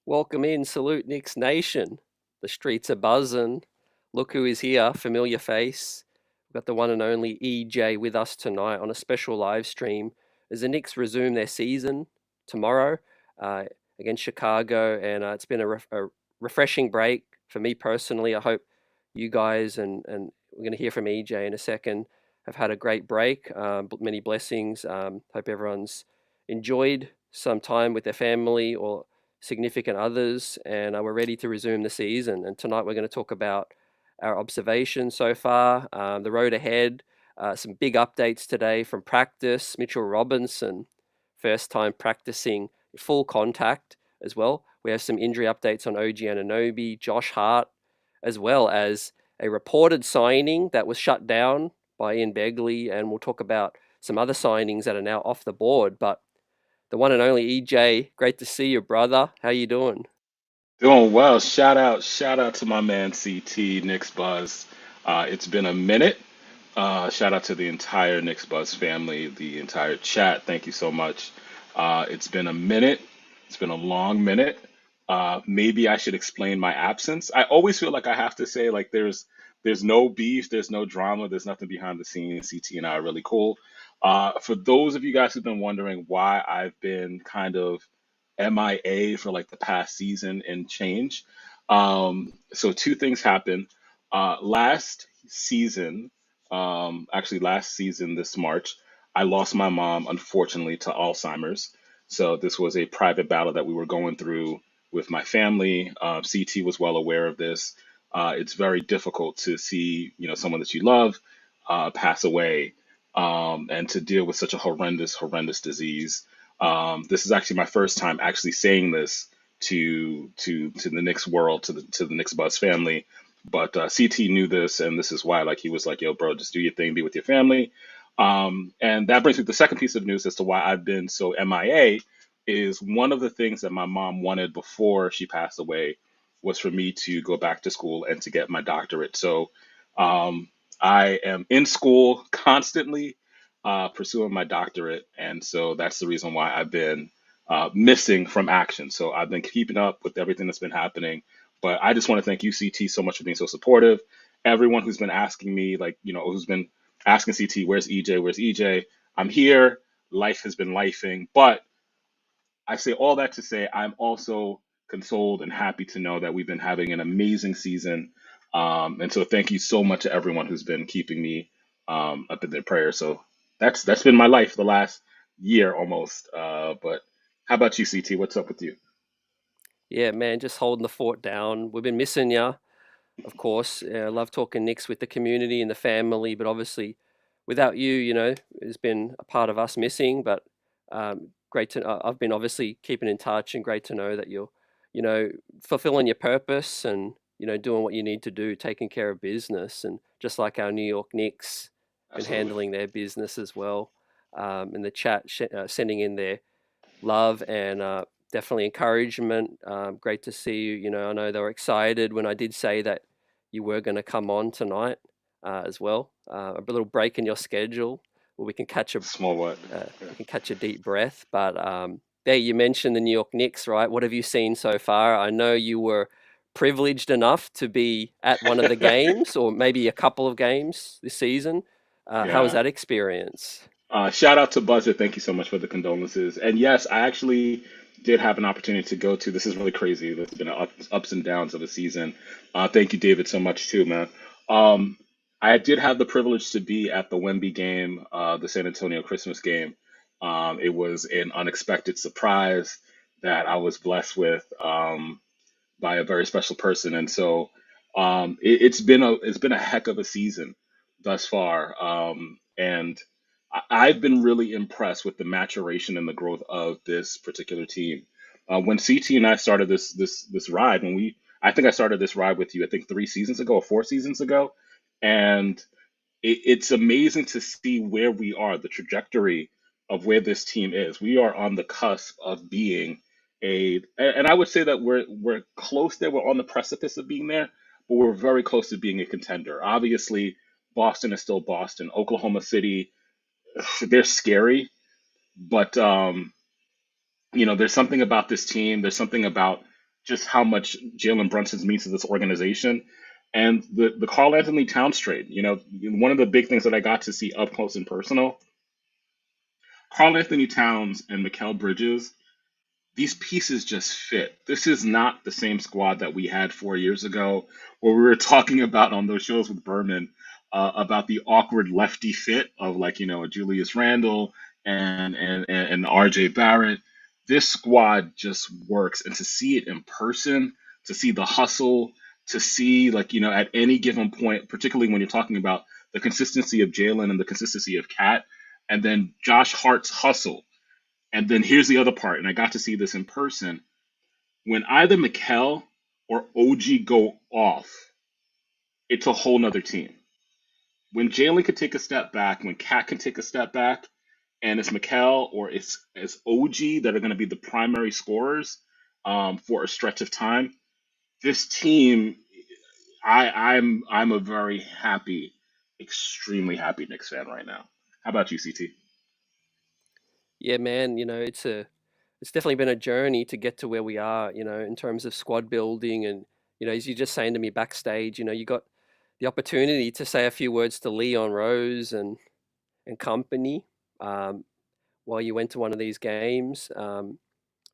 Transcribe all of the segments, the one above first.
Welcome in, salute Knicks Nation. The streets are buzzing. Look who is here, familiar face. We've got the one and only EJ with us tonight on a special live stream as the Knicks resume their season tomorrow uh, against Chicago. And it's been a refreshing break for me personally. I hope you guys, and we're going to hear from EJ in a second, have had a great break. Many blessings. Hope everyone's enjoyed some time with their family or significant others, and we're ready to resume the season. And tonight we're going to talk about our observations so far, the road ahead, some big updates today from practice. Mitchell Robinson, first time practicing full contact as well. We have some injury updates on OG Anunoby, Josh Hart, as well as a reported signing that was shut down by Ian Begley, and we'll talk about some other signings that are now off the board. But the one and only EJ, great to see you, brother. How you doing? Doing well. Shout out to my man CT, Knicks Buzz. It's been a minute. Shout out to the entire Knicks Buzz family, the entire chat. Thank you so much. It's been a minute. It's been a long minute. Maybe I should explain my absence. I always feel like I have to say like there's no beef, there's no drama, there's nothing behind the scenes. CT and I are really cool. For those of you guys who've been wondering why I've been kind of MIA for like the past season and change. So two things happened. Last season, actually last season this March, I lost my mom unfortunately to Alzheimer's. So this was a private battle that we were going through with my family. CT was well aware of this. It's very difficult to see, someone that you love pass away, and to deal with such a horrendous disease. This is actually my first time actually saying this to the Knicks world, to the Knicks Buzz family. But CT knew this, and this is why, like, he was like, "Yo, bro, just do your thing, be with your family." And that brings me to the second piece of news as to why I've been so MIA. Is one of the things that my mom wanted before she passed away was for me to go back to school and to get my doctorate. So I am in school constantly, pursuing my doctorate, and so that's the reason why I've been missing from action. So I've been keeping up with everything that's been happening, but I just want to thank you, CT, so much for being so supportive. Everyone who's been asking me, like, who's been asking CT, "Where's EJ? Where's EJ?" I'm here. Life has been lifing, but I say all that to say I'm also consoled and happy to know that we've been having an amazing season. And so thank you so much to everyone who's been keeping me up in their prayers. So that's been my life the last year almost. But how about you, CT? What's up with you? Yeah, man, just holding the fort down. We've been missing you, of course. I love talking Knicks with the community and the family, but obviously, without you, there's been a part of us missing. But great to. I've been obviously keeping in touch, and great to know that you're, you know, fulfilling your purpose and doing what you need to do, taking care of business, and just like our New York Knicks, been Absolutely. handling their business as well. In the chat, sending in their love and definitely encouragement. Great to see you. I know they were excited when I did say that you were going to come on tonight as well. A little break in your schedule where Small what? we can catch a deep breath. But yeah, you mentioned the New York Knicks, right? What have you seen so far? I know you were privileged enough to be at one of the Yeah. games, or maybe a couple of games this season. How was Yeah. that experience? Shout out to Buzzer. Thank you so much for the condolences. And yes, I actually did have an opportunity to go to. This is really crazy. There's been ups and downs of the season. Thank you, David, so much too, man. Um, I did have the privilege to be at the Wemby game, the San Antonio Christmas game. It was an unexpected surprise that I was blessed with, by a very special person, and so it's been a heck of a season thus far. And I've been really impressed with the maturation and the growth of this particular team. When CT and I started this ride, I think I started this ride with you, I think 3 seasons ago or 4 seasons ago, and it's amazing to see where we are, the trajectory of where this team is. We are on the cusp of being and I would say that we're close there. We're on the precipice of being there, but we're very close to being a contender. Obviously, Boston is still Boston. Oklahoma City, they're scary, but there's something about this team. There's something about just how much Jalen Brunson means to this organization. And the Carl Anthony Towns trade, one of the big things that I got to see up close and personal, Carl Anthony Towns and Mikal Bridges, these pieces just fit. This is not the same squad that we had 4 years ago, where we were talking about on those shows with Berman about the awkward lefty fit of like a Julius Randle and RJ Barrett. This squad just works, and to see it in person, to see the hustle, to see like at any given point, particularly when you're talking about the consistency of Jalen and the consistency of Cat, and then Josh Hart's hustle, and then here's the other part, and I got to see this in person. When either Mikel or OG go off, it's a whole nother team. When Jalen could take a step back, when Cat can take a step back, and it's Mikel or it's OG that are going to be the primary scorers for a stretch of time, this team, I'm a very happy, extremely happy Knicks fan right now. How about you, CT? Yeah, man, it's definitely been a journey to get to where we are, in terms of squad building. And, as you're just saying to me backstage, you got the opportunity to say a few words to Leon Rose and company, um, while you went to one of these games. But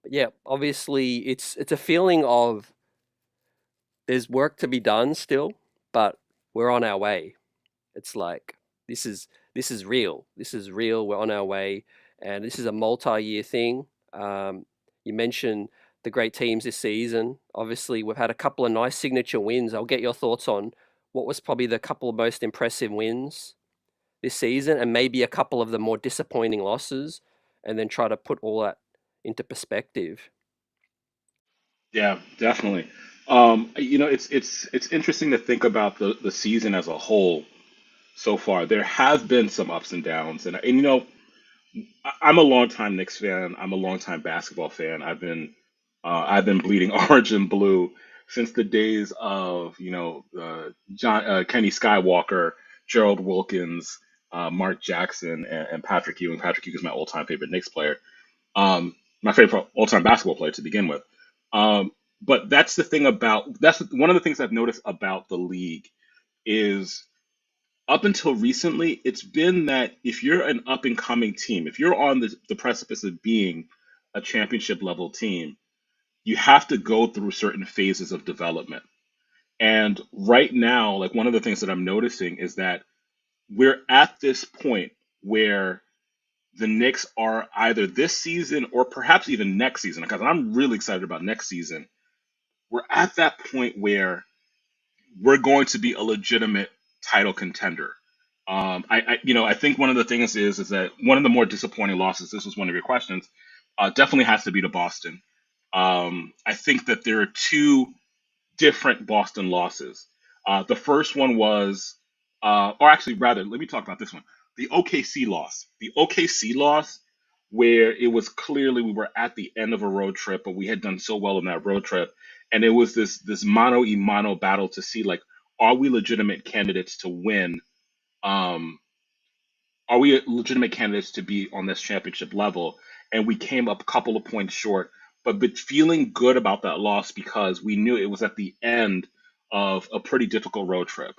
yeah, obviously it's a feeling of there's work to be done still, but we're on our way. It's like this is this is real. This is real. We're on our way, and this is a multi-year thing. You mentioned the great teams this season. Obviously, we've had a couple of nice signature wins. I'll get your thoughts on what was probably the couple of most impressive wins this season, and maybe a couple of the more disappointing losses, and then try to put all that into perspective. Yeah, definitely. It's interesting to think about the season as a whole so far. There have been some ups and downs, and I'm a longtime Knicks fan. I'm a longtime basketball fan. I've been bleeding orange and blue since the days of Kenny Skywalker, Gerald Wilkins, Mark Jackson, and Patrick Ewing. Patrick Ewing is my all-time favorite Knicks player. My favorite all-time basketball player to begin with. Um, but that's one of the things I've noticed about the league is up until recently, it's been that if you're an up and coming team, if you're on the precipice of being a championship level team, you have to go through certain phases of development. And right now, like one of the things that I'm noticing is that we're at this point where the Knicks are either this season or perhaps even next season, because I'm really excited about next season. We're at that point where we're going to be a legitimate title contender. I think one of the things is that one of the more disappointing losses. This was one of your questions. Definitely has to be to Boston. I think that there are two different Boston losses. The first one was, or actually, rather, let me talk about this one. The OKC loss. The OKC loss, where it was clearly we were at the end of a road trip, but we had done so well in that road trip, and it was this mano a mano battle to see like, are we legitimate candidates to win? Um, are we legitimate candidates to be on this championship level? And we came up a couple of points short, but feeling good about that loss because we knew it was at the end of a pretty difficult road trip.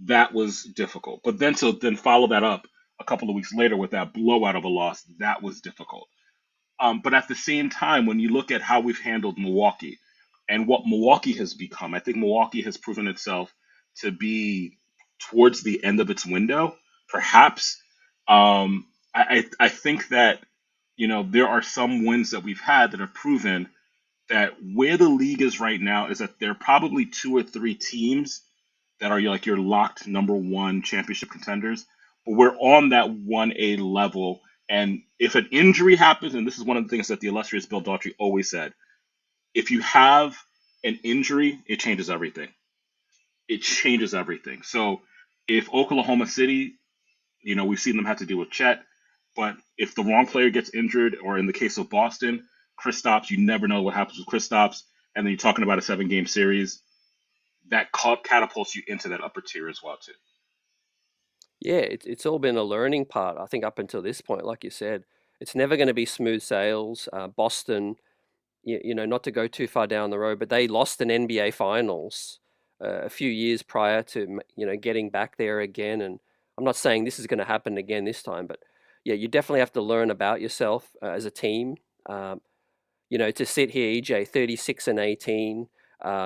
That was difficult. But then to then follow that up a couple of weeks later with that blowout of a loss, that was difficult. But at the same time, when you look at how we've handled Milwaukee and what Milwaukee has become, I think Milwaukee has proven itself to be towards the end of its window, perhaps. I think that, there are some wins that we've had that have proven that where the league is right now is that there are probably two or three teams that are like your locked number one championship contenders. But we're on that 1A level. And if an injury happens, and this is one of the things that the illustrious Bill Daughtry always said, if you have an injury, it changes everything. It changes everything. So if Oklahoma City, we've seen them have to deal with Chet, but if the wrong player gets injured, or in the case of Boston, Kristaps, you never know what happens with Kristaps, and then you're talking about a 7-game series, that catapults you into that upper tier as well too. Yeah, it's all been a learning part. I think up until this point, like you said, it's never going to be smooth sails. Boston, not to go too far down the road, but they lost an NBA Finals a few years prior to getting back there again. And I'm not saying this is going to happen again this time, but yeah, you definitely have to learn about yourself as a team. Um, to sit here, EJ, 36 and 18,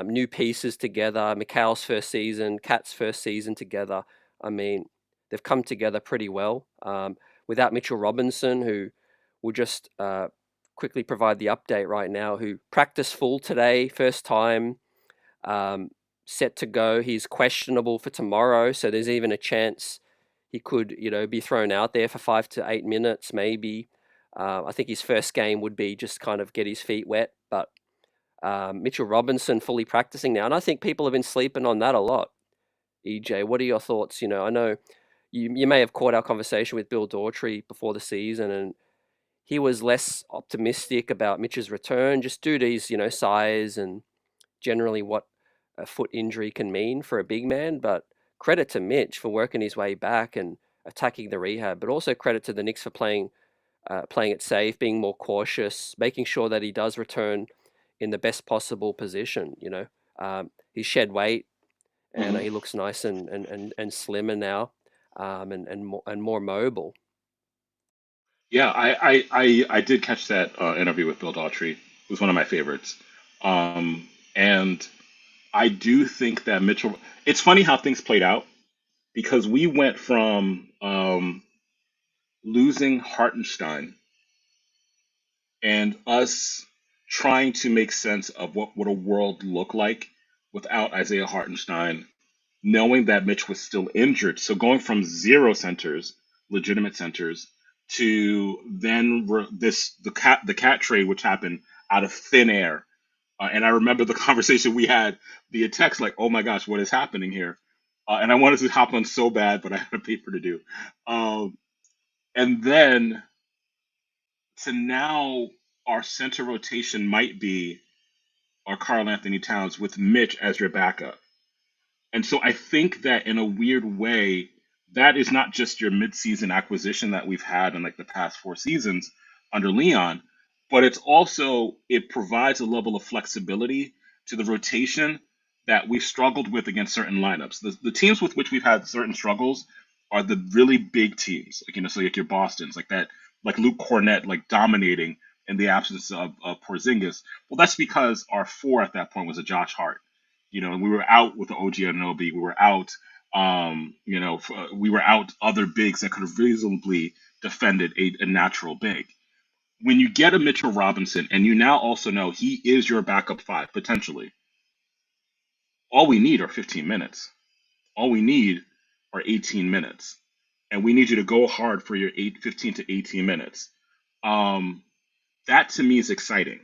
new pieces together, Mikhail's first season, Cat's first season together. I mean, they've come together pretty well. Without Mitchell Robinson, who will just quickly provide the update right now, who practiced full today, first time, um, set to go. He's questionable for tomorrow, so there's even a chance he could, be thrown out there for 5 to 8 minutes, maybe. I think his first game would be just kind of get his feet wet, but Mitchell Robinson fully practicing now, and I think people have been sleeping on that a lot. EJ, what are your thoughts? I know you may have caught our conversation with Bill Daughtry before the season, and he was less optimistic about Mitch's return, just due to his, size and generally what a foot injury can mean for a big man. But credit to Mitch for working his way back and attacking the rehab, but also credit to the Knicks for playing it safe, being more cautious, making sure that he does return in the best possible position. He's shed weight and Hmm. he looks nice and slimmer now, and more mobile. Yeah, I did catch that interview with Bill Daughtry. It was one of my favorites. And I do think that Mitchell. It's funny how things played out because we went from losing Hartenstein and us trying to make sense of what would a world look like without Isaiah Hartenstein, knowing that Mitch was still injured. So going from zero centers, legitimate centers, to then the cat trade, which happened out of thin air. And I remember the conversation we had via text, like, "Oh my gosh, what is happening here?" And I wanted to hop on so bad, but I had a paper to do. Um, and then to now, our center rotation might be our Carl Anthony Towns with Mitch as your backup. And so I think that in a weird way, that is not just your midseason acquisition that we've had in like the past 4 seasons under Leon, but it provides a level of flexibility to the rotation that we've struggled with against certain lineups. The teams with which we've had certain struggles are the really big teams, like so like your Boston's, like that, like Luke Cornett, like dominating in the absence of Porzingis. Well, that's because our four at that point was a Josh Hart, and we were out with the OG Anunoby. We were out, we were out other bigs that could have reasonably defended a natural big. When you get a Mitchell Robinson, and you now also know he is your backup five potentially, all we need are 15 minutes. All we need are 18 minutes, and we need you to go hard for your 15 to 18 minutes. Um, that to me is exciting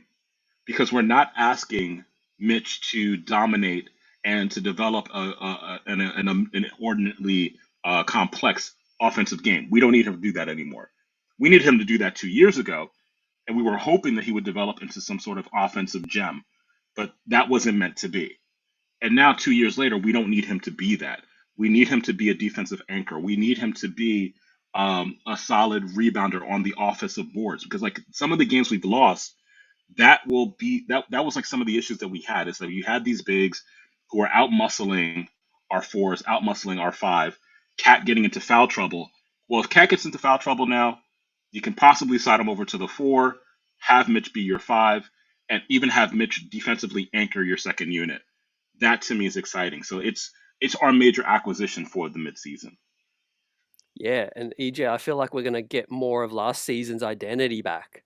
because we're not asking Mitch to dominate and to develop an inordinately complex offensive game. We don't need him to do that anymore. We needed him to do that 2 years ago, and we were hoping that he would develop into some sort of offensive gem, but that wasn't meant to be. And now, 2 years later, we don't need him to be that. We need him to be a defensive anchor. We need him to be a solid rebounder on the offensive boards because, like, some of the games we've lost, that was like some of the issues that we had is that you had these bigs who are out muscling our fours, out muscling our five, Cat getting into foul trouble. Well, if Cat gets into foul trouble now, you can possibly slide him over to the four, have Mitch be your five, and even have Mitch defensively anchor your second unit. That to me is exciting. So it's our major acquisition for the midseason. Yeah, and EJ, I feel like we're going to get more of last season's identity back.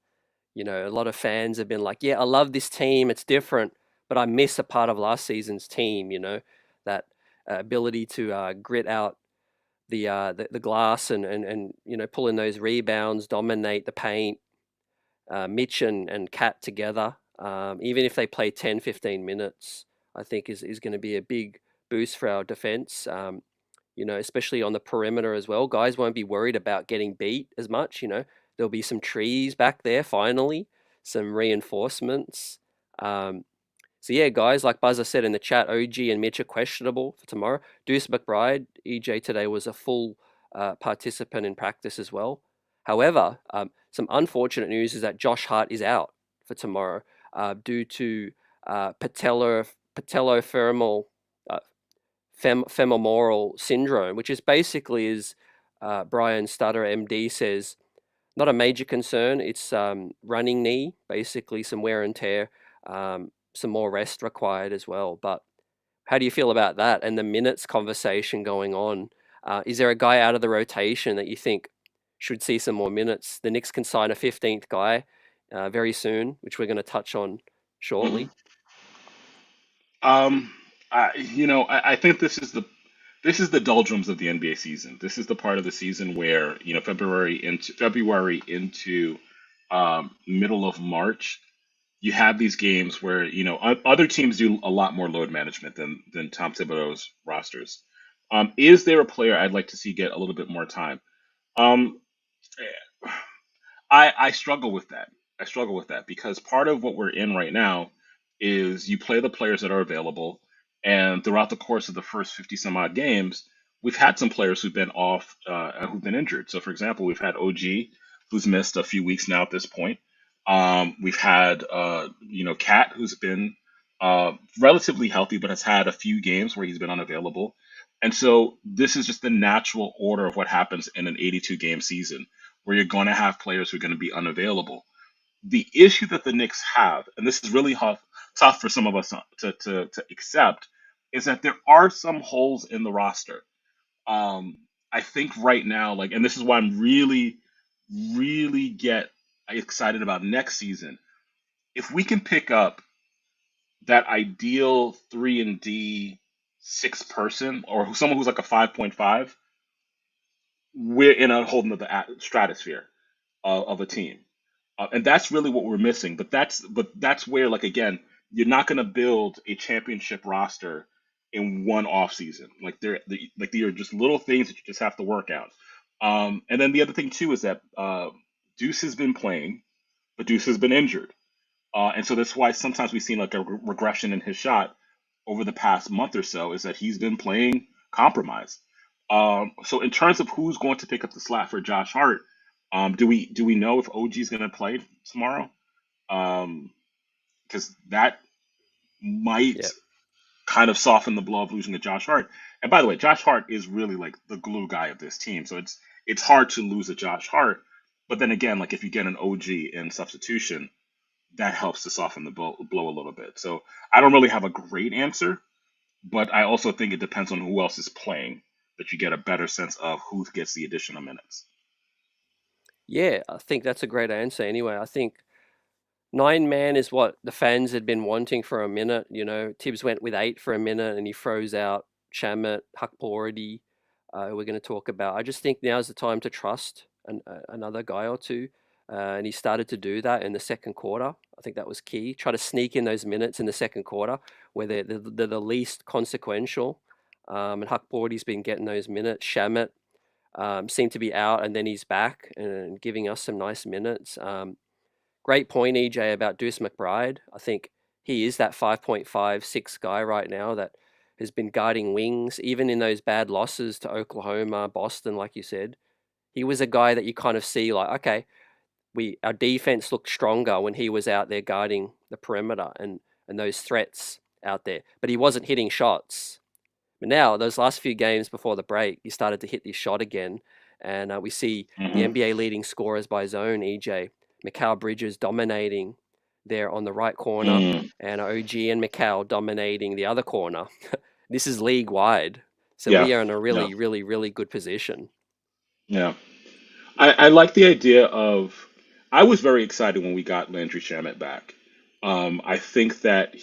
A lot of fans have been like, yeah, I love this team, it's different, but I miss a part of last season's team, that ability to grit out the glass and pull in those rebounds, dominate the paint. Mitch and Cat together, even if they play 10, 15 minutes, I think is going to be a big boost for our defense. Especially on the perimeter as well. Guys won't be worried about getting beat as much. There'll be some trees back there finally, some reinforcements. Um, so yeah, guys, like Buzzer said in the chat, OG and Mitch are questionable for tomorrow. Deuce McBride, EJ today was a full participant in practice as well. However, some unfortunate news is that Josh Hart is out for tomorrow. due to patellofemoral uh, femoral syndrome, which is basically, as Brian Stutter, MD, says, not a major concern. It's running knee, basically some wear and tear, some more rest required as well. But how do you feel about that and the minutes conversation going on? Is there a guy out of the rotation that you think should see some more minutes? The Knicks can sign a 15th guy very soon, which we're going to touch on Hmm. shortly. I think this is the doldrums of the NBA season. This is the part of the season where February into middle of March, you have these games where other teams do a lot more load management than Tom Thibodeau's rosters. Is there a player I'd like to see get a little bit more time? Um, I struggle with that. I struggle with that because part of what we're in right now is you play the players that are available, and throughout the course of the first 50 some odd games, we've had some players who've been off, who've been injured. So, for example, we've had OG, who's missed a few weeks now at this point. We've had, Cat, who's been relatively healthy, but has had a few games where he's been unavailable. And so, this is just the natural order of what happens in an 82 game season where you're going to have players who are going to be unavailable. The issue that the Knicks have, and this is really tough for some of us to accept, is that there are some holes in the roster. I think right now, like, and this is why I'm really, really get excited about next season. If we can pick up that ideal 3 and D six person, or someone who's like a 5.5, we're in a whole nother stratosphere of a team. And that's really what we're missing. But that's where, like, again, you're not going to build a championship roster in one off season. Like there are just little things that you just have to work out. And then the other thing too is that Deuce has been playing, but Deuce has been injured. And so that's why sometimes we've seen like a regression in his shot over the past month or so, is that he's been playing compromised. So in terms of who's going to pick up the slack for Josh Hart, do we know if OG is going to play tomorrow? Because that might Yeah. kind of soften the blow of losing to Josh Hart. And by the way, Josh Hart is really like the glue guy of this team, so it's hard to lose a Josh Hart. But then again, like if you get an OG in substitution, that helps to soften the blow a little bit. So I don't really have a great answer, but I also think it depends on who else is playing that you get a better sense of who gets the additional minutes. Yeah, I think that's a great answer anyway. I think nine man is what the fans had been wanting for a minute. Tibbs went with eight for a minute and he froze out Shamit, Hakporidi, we're going to talk about. I just think now's the time to trust another guy or two. And he started to do that in the second quarter. I think that was key. Try to sneak in those minutes in the second quarter where they're the least consequential. And Hakpordi's been getting those minutes. Shamit seemed to be out and then he's back and giving us some nice minutes. Great point, EJ, about Deuce McBride. I think he is that 5.56 guy right now that has been guarding wings, even in those bad losses to Oklahoma, Boston, like you said. He was a guy that you kind of see like, okay, our defense looked stronger when he was out there guarding the perimeter and those threats out there. But he wasn't hitting shots. But now, those last few games before the break, he started to hit this shot again. And we see the Hmm. NBA leading scorers by zone, EJ. Mikal Bridges dominating there on the right corner, Mm, and OG and Mikal dominating the other corner. This is league wide. So yeah, we are in a yeah, really, really, really good position. yeah. I like the idea of. I was very excited when we got Landry Shamet back. I think that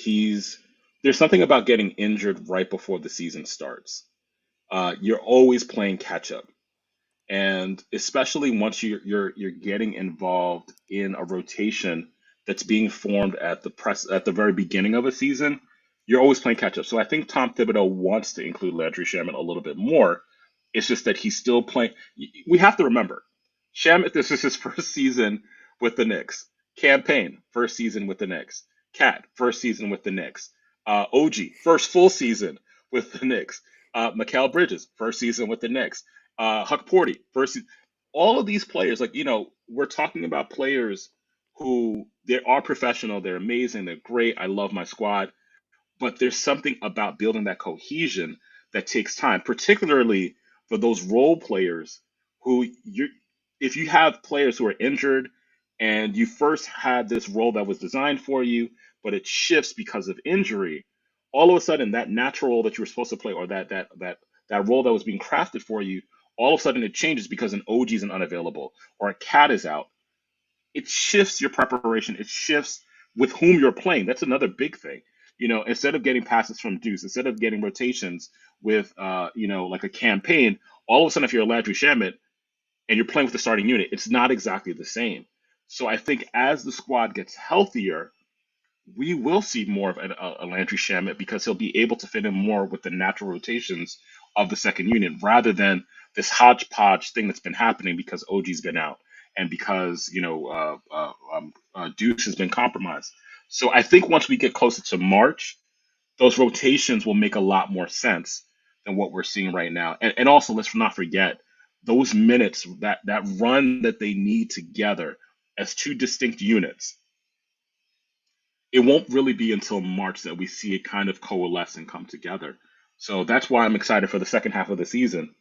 there's something about getting injured right before the season starts. You're always playing catch up, and especially once you're getting involved in a rotation that's being formed at the very beginning of a season, you're always playing catch up. So I think Tom Thibodeau wants to include Landry Shamet a little bit more. It's just that he's still playing. We have to remember, Shamet. This is his first season with the Knicks. Campaign, first season with the Knicks. Cat, first season with the Knicks. OG, first full season with the Knicks. Mikal Bridges, first season with the Knicks. Huck Porty, first. All of these players, like we're talking about players who they are professional, they're amazing, they're great. I love my squad, but there's something about building that cohesion that takes time, particularly for those role players who you if you have players who are injured and you first had this role that was designed for you, but it shifts because of injury, all of a sudden that natural role that you were supposed to play or that role that was being crafted for you, all of a sudden it changes because an OG isn't unavailable or a cat is out. It shifts your preparation. It shifts with whom you're playing. That's another big thing. Instead of getting passes from Deuce, instead of getting rotations with, like a campaign, all of a sudden, if you're a Landry Shamet and you're playing with the starting unit, it's not exactly the same. So I think as the squad gets healthier, we will see more of a Landry Shamet because he'll be able to fit in more with the natural rotations of the second unit rather than this hodgepodge thing that's been happening because OG's been out and because Deuce has been compromised. So I think once we get closer to March, those rotations will make a lot more sense than what we're seeing right now. And also, let's not forget those minutes, that run that they need together as two distinct units. It won't really be until March that we see it kind of coalesce and come together. So that's why I'm excited for the second half of the season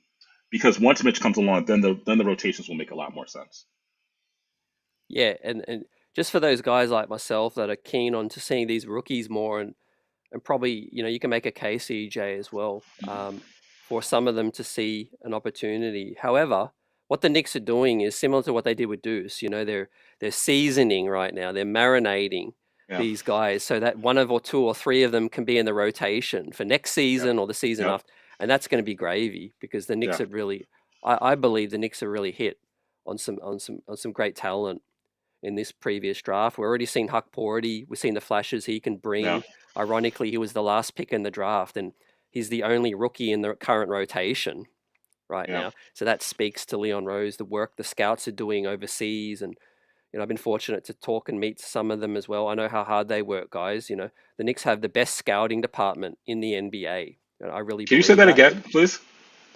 because once Mitch comes along, then the rotations will make a lot more sense. Yeah, and just for those guys like myself that are keen on to seeing these rookies more, and probably you can make a case, EJ, as well, for some of them to see an opportunity. However, what the Knicks are doing is similar to what they did with Deuce. They're seasoning right now. They're marinating Yeah, these guys so that one of or two or three of them can be in the rotation for next yeah, season or the season yeah, after, and that's going to be gravy because the Knicks yeah, have really, I believe the Knicks have really hit on some great talent in this previous draft. We've already seen Huck Porty. We've seen the flashes he can yeah, bring. Ironically, he was the last pick in the draft, and he's the only rookie in the current rotation right yeah. now. So that speaks to Leon Rose, the work the scouts are doing overseas. And I've been fortunate to talk and meet some of them as well. I know how hard they work, guys. The Knicks have the best scouting department in the NBA. I really Can you say believe that that. again, please?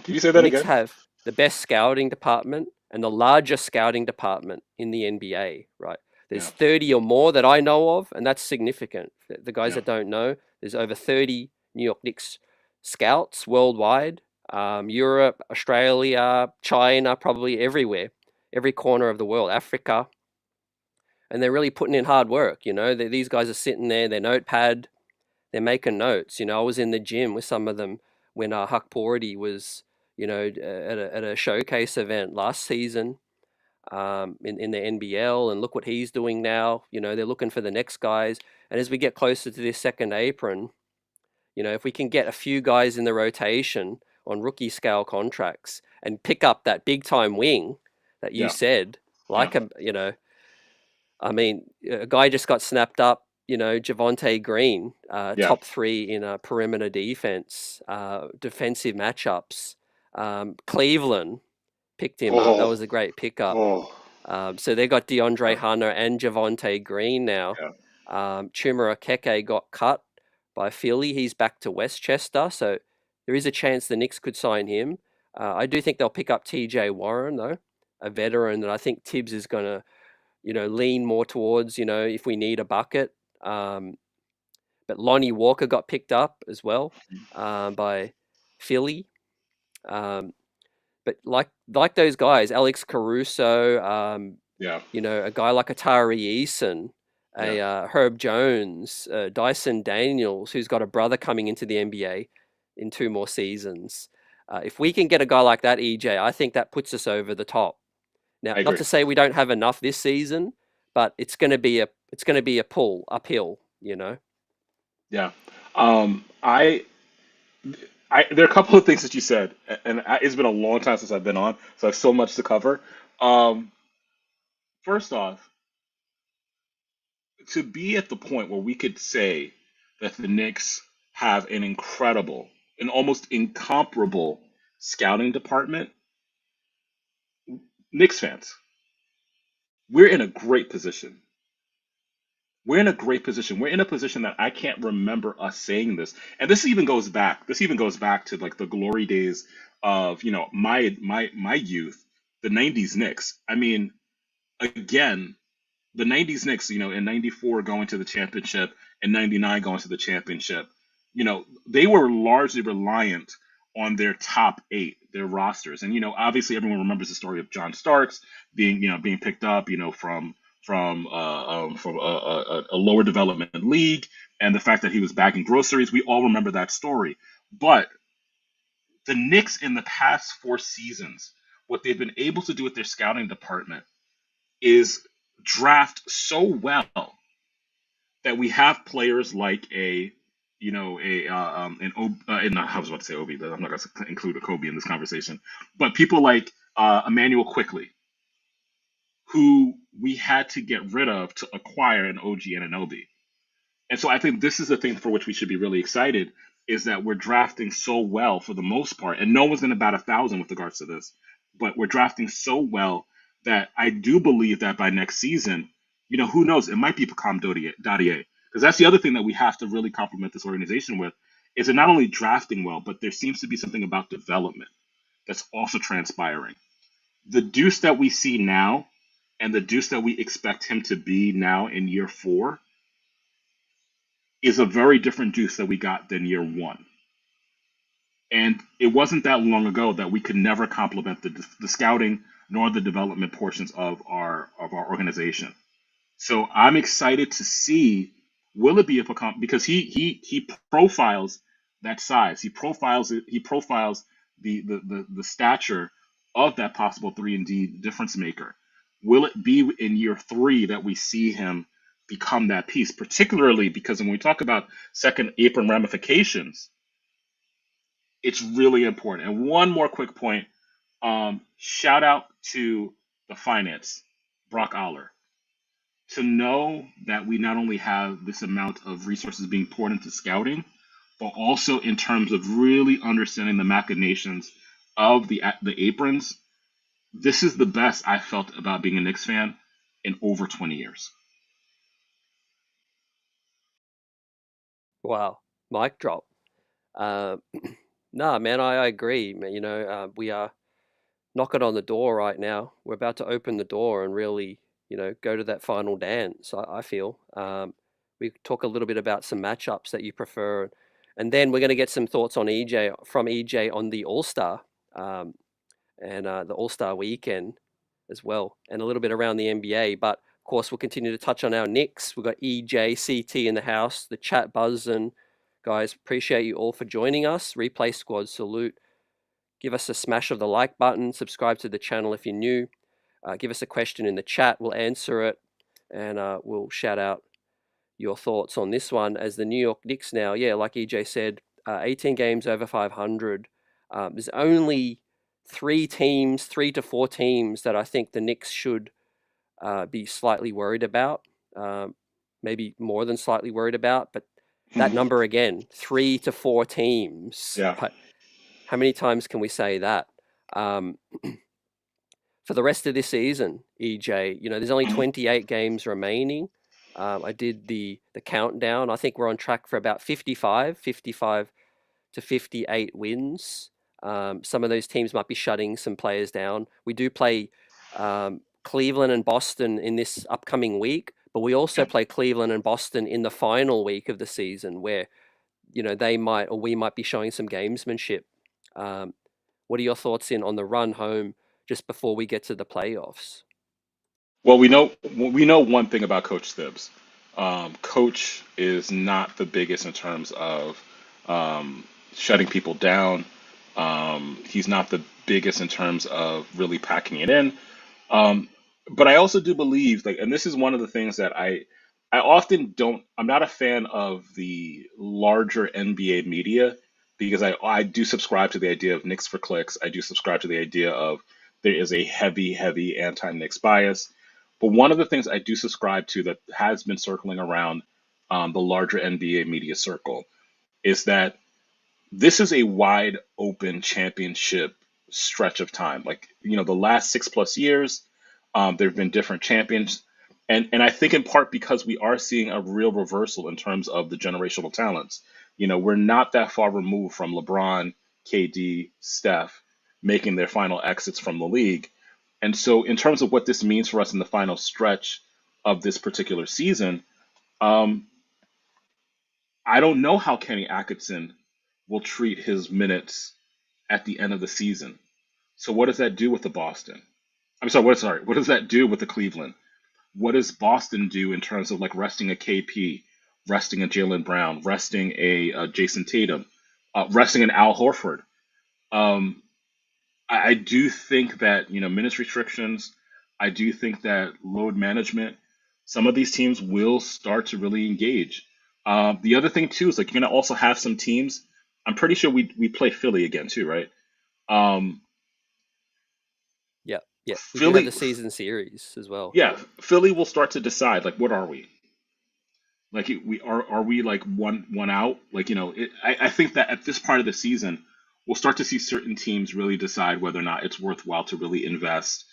Can you say The that Knicks again? have the best scouting department and the largest scouting department in the NBA, right? There's Yeah, 30 or more that I know of, and that's significant. The guys yeah, that don't know, there's over 30 New York Knicks scouts worldwide, Europe, Australia, China, probably everywhere, every corner of the world, Africa, and they're really putting in hard work. These guys are sitting there, their notepad, they're making notes. I was in the gym with some of them when Huck Porty was, at a showcase event last season in the NBL, and look what he's doing now. They're looking for the next guys. And as we get closer to this second apron, if we can get a few guys in the rotation on rookie scale contracts and pick up that big time wing that you yeah, said, yeah, like I mean, a guy just got snapped up. Javonte Green, yeah. top three in perimeter defense, defensive matchups. Cleveland picked him up. That Oh, was a great pickup. oh, So they got DeAndre yeah, Hunter and Javonte Green now. yeah. Chuma Okeke got cut by Philly. He's back to Westchester, so there is a chance the Knicks could sign him. I do think they'll pick up TJ Warren though, a veteran that I think Tibbs is going to lean more towards, if we need a bucket. Um, but Lonnie Walker got picked up as well by Philly. Um, but like those guys, Alex Caruso, Yeah, a guy like Atari Eason, yeah, a Herb Jones, Dyson Daniels, who's got a brother coming into the NBA in 2 more seasons. If we can get a guy like that, EJ, I think that puts us over the top. Now, I not agree. to say we don't have enough this season, but it's going to be a pull uphill. Yeah. I there are a couple of things that you said, and it's been a long time since I've been on, so I have so much to cover. Um, First off, to be at the point where we could say that the Knicks have an incredible, an almost incomparable scouting department, Knicks fans, we're in a great position. We're in a great position. We're in a position that I can't remember us saying this. And this even goes back. This even goes back to like the glory days of, my youth, the 90s Knicks. I mean, again, the 90s Knicks, in 94 going to the championship and 99 going to the championship, they were largely reliant on their top eight, their rosters. And, obviously everyone remembers the story of John Starks being picked up, from a lower development league, and the fact that he was bagging groceries. We all remember that story. But the Knicks in the past 4 seasons, what they've been able to do with their scouting department is draft so well that we have players like I was about to say Obi, but I'm not going to include a Kobe in this conversation, but people like Emmanuel Quickly, who we had to get rid of to acquire an OG and an Obi. And so I think this is the thing for which we should be really excited, is that we're drafting so well for the most part, and no one's going to bat 1,000 with regards to this, but we're drafting so well that I do believe that by next season, who knows, it might be Pacom Dottier. Because that's the other thing that we have to really compliment this organization with, is they're not only drafting well, but there seems to be something about development that's also transpiring. The Deuce that we see now and the Deuce that we expect him to be now in year 4 is a very different Deuce that we got than year 1. And it wasn't that long ago that we could never compliment the scouting nor the development portions of our organization. So I'm excited to see, will it be a Pacom, because he profiles that size. He profiles the stature of that possible 3 and D difference maker. Will it be in year 3 that we see him become that piece, particularly because when we talk about second apron ramifications, it's really important. And one more quick point, shout out to the finance, Brock Aller, to know that we not only have this amount of resources being poured into scouting, but also in terms of really understanding the machinations of the aprons. This is the best I felt about being a Knicks fan in over 20 years. Wow, mic drop. Uh, nah, man, I agree. We are knocking on the door right now. We're about to open the door and really, go to that final dance. I feel. We talk a little bit about some matchups that you prefer, and then we're going to get some thoughts on EJ on the All Star, um, and the All Star weekend as well, and a little bit around the NBA. But of course, we'll continue to touch on our Knicks. We've got EJ, CT in the house, the chat buzzing. Guys, appreciate you all for joining us. Replay squad salute. Give us a smash of the like button. Subscribe to the channel if you're new. Give us a question in the chat. We'll answer it, and we'll shout out your thoughts on this one. As the New York Knicks now, yeah, like EJ said, 18 games over 500. There's only 3 to 4 teams that I think the Knicks should be slightly worried about, maybe more than slightly worried about. But that number again, 3 to 4 teams. Yeah. But how many times can we say that? Um, for the rest of this season, EJ, there's only 28 games remaining. I did the countdown. I think we're on track for about 55 to 58 wins. Some of those teams might be shutting some players down. We do play Cleveland and Boston in this upcoming week, but we also play Cleveland and Boston in the final week of the season where, they might or we might be showing some gamesmanship. Um, what are your thoughts on the run home just before we get to the playoffs? Well, we know one thing about Coach Thibs. Coach is not the biggest in terms of shutting people down. He's not the biggest in terms of really packing it in. Um, but I also do believe, like, and this is one of the things that I often don't. I'm not a fan of the larger NBA media because I do subscribe to the idea of Knicks for clicks. I do subscribe to the idea of there is a heavy, heavy anti-Knicks bias. But one of the things I do subscribe to that has been circling around the larger NBA media circle is that this is a wide open championship stretch of time. Like, the last 6+ years, there have been different champions. And I think in part because we are seeing a real reversal in terms of the generational talents. We're not that far removed from LeBron, KD, Steph making their final exits from the league. And so, in terms of what this means for us in the final stretch of this particular season, um, I don't know how Kenny Atkinson will treat his minutes at the end of the season. So what does that do with the Boston? I'm sorry. What does that do with the Cleveland? What does Boston do in terms of like resting a KP, resting a Jalen Brown, resting a Jason Tatum, resting an Al Horford? Um, I do think that minutes restrictions. I do think that load management. Some of these teams will start to really engage. The other thing too is like you're gonna also have some teams. I'm pretty sure we play Philly again too, right? Um, Yeah, yeah. We do have Philly, the season series as well. yeah, Philly will start to decide like what are we? Like we are we like one out? Like I think that at this part of the season, we'll start to see certain teams really decide whether or not it's worthwhile to really invest.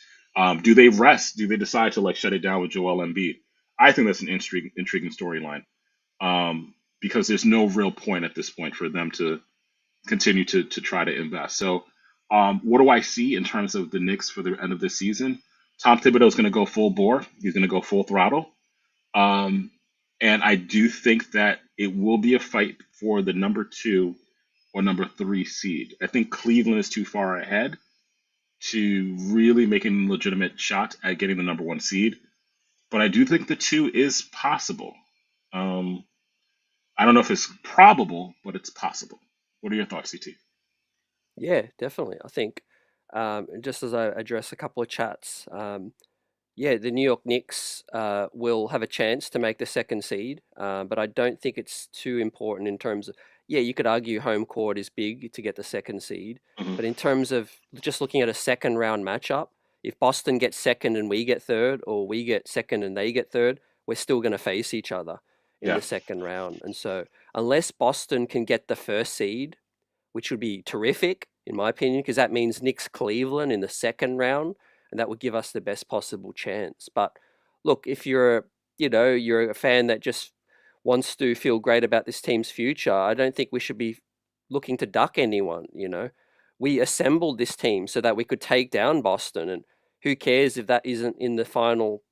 Do they rest? Do they decide to like shut it down with Joel Embiid? I think that's an intriguing storyline because there's no real point at this point for them to continue to try to invest. So, what do I see in terms of the Knicks for the end of this season? Tom Thibodeau is going to go full bore. He's going to go full throttle. Um, and I do think that it will be a fight for the number two or number three seed. I think Cleveland is too far ahead to really make a legitimate shot at getting the number one seed. But I do think the two is possible. Um, I don't know if it's probable, but it's possible. What are your thoughts, CT? Yeah, definitely. I think, just as I address a couple of chats, yeah, the New York Knicks will have a chance to make the second seed, but I don't think it's too important in terms of, yeah, you could argue home court is big to get the second seed, Hmm. but in terms of just looking at a second round matchup, if Boston gets second and we get third, or we get second and they get third, we're still going to face each other in Yeah, the second round. And so, unless Boston can get the first seed, which would be terrific, in my opinion, because that means Knicks Cleveland in the second round, and that would give us the best possible chance. But look, if you're a fan that just wants to feel great about this team's future, I don't think we should be looking to duck anyone. We assembled this team so that we could take down Boston, and who cares if that isn't in the final,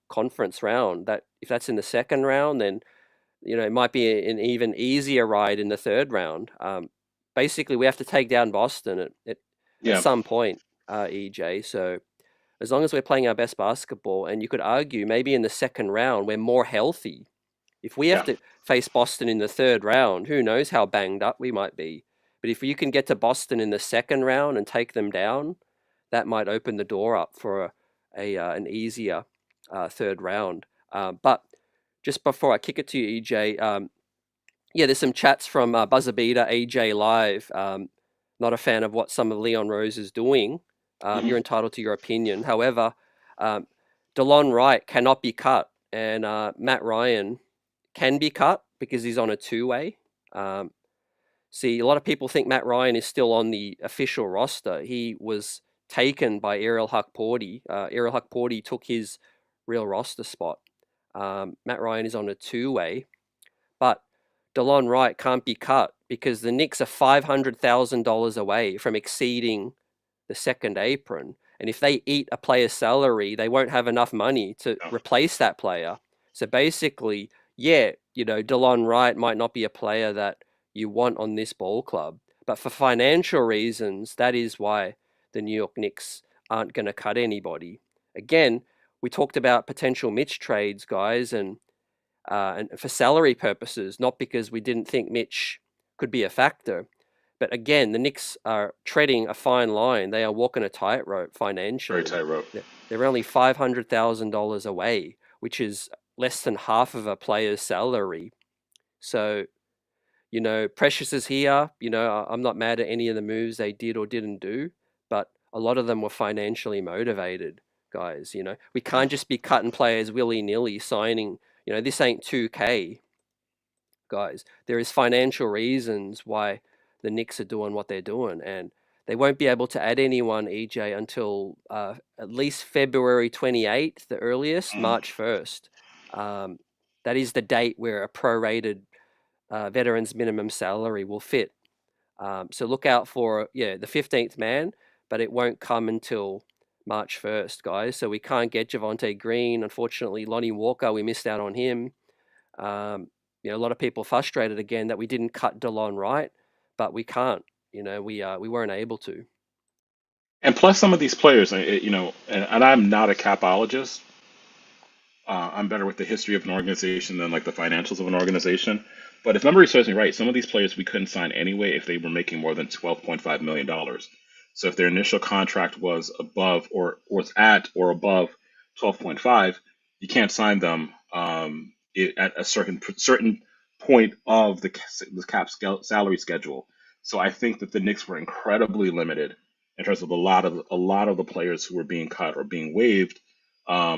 conference round? That if that's in the second round, then it might be an even easier ride in the third round. Basically, we have to take down Boston at yeah, some point, EJ. So as long as we're playing our best basketball, and you could argue maybe in the second round we're more healthy. If we have yeah, to face Boston in the third round, who knows how banged up we might be. But if you can get to Boston in the second round and take them down, that might open the door up for an easier third round. But just before I kick it to you, EJ, yeah, there's some chats from Buzzer Beater, AJ Live. Not a fan of what some of Leon Rose is doing. hmm You're entitled to your opinion. However, um, DeLon Wright cannot be cut, and Matt Ryan can be cut because he's on a two-way. Um, See, a lot of people think Matt Ryan is still on the official roster. He was taken by Ariel Hukporti. Ariel Hukporti took his real roster spot. Matt Ryan is on a two-way, but DeLon Wright can't be cut because the Knicks are $500,000 away from exceeding the second apron. And if they eat a player's salary, they won't have enough money to yeah, replace that player. So basically, yeah, DeLon Wright might not be a player that you want on this ball club. But for financial reasons, that is why the New York Knicks aren't going to cut anybody. Again, we talked about potential Mitch trades, guys, and for salary purposes, not because we didn't think Mitch could be a factor. But again, the Knicks are treading a fine line. They are walking a tightrope very financially. tightrope. They're only $500,000 away, which is less than half of a player's salary. So, Precious is here. I'm not mad at any of the moves they did or didn't do, but a lot of them were financially motivated, guys. We Yeah, can't just be cutting players willy nilly, signing. This ain't 2K, guys. There is financial reasons why the Knicks are doing what they're doing, and they won't be able to add anyone, EJ, until at least February 28th, the earliest, mm, March 1st. Um, that is the date where a prorated veterans minimum salary will fit. So look out for, yeah, the 15th man, but it won't come until March 1st, guys. So we can't get Javonte Green. Unfortunately, Lonnie Walker, we missed out on him. Um, a lot of people frustrated again that we didn't cut DeLon Wright, but we can't. We weren't able to. And plus, some of these players, and I'm not a capologist. I'm better with the history of an organization than like the financials of an organization. But if memory serves me right, some of these players we couldn't sign anyway if they were making more than $12.5 million. So if their initial contract was above or was at or above 12.5, you can't sign them at a certain point of the cap salary schedule. So I think that the Knicks were incredibly limited in terms of a lot of the players who were being cut or being waived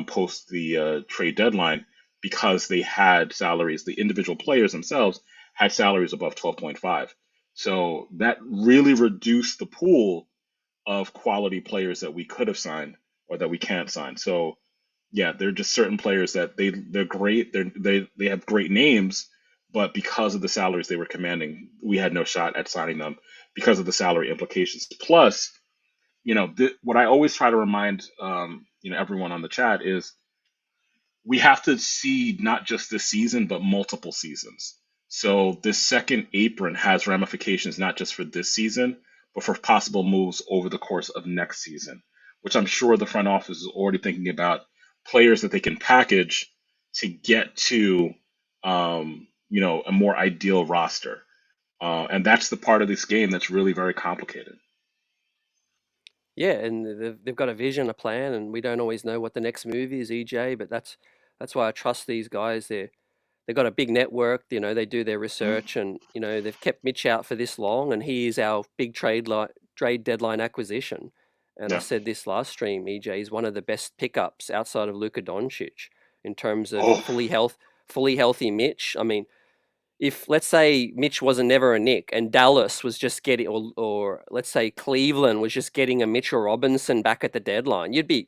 post the trade deadline because they had salaries. The individual players themselves had salaries above 12.5. So that really reduced the pool of quality players that we could have signed or that we can't sign. So yeah, they're just certain players that they're great. They have great names, but because of the salaries they were commanding, we had no shot at signing them because of the salary implications. Plus, what I always try to remind everyone on the chat is we have to see not just this season but multiple seasons. So this second apron has ramifications not just for this season but for possible moves over the course of next season, which I'm sure the front office is already thinking about players that they can package to get to a more ideal roster. And that's the part of this game that's really very complicated. Yeah, and they've got a vision, a plan, and we don't always know what the next move is, EJ. But that's why I trust these guys. They've got a big network. They do their Mhm. research, and they've kept Mitch out for this long, and he is our big trade deadline acquisition. And I Yeah. said this last stream, EJ is one of the best pickups outside of Luka Doncic in terms of Oh, fully healthy Mitch. I mean, if let's say Mitch wasn't never a Nick and Dallas was just getting, or let's say Cleveland was just getting a Mitchell Robinson back at the deadline, you'd be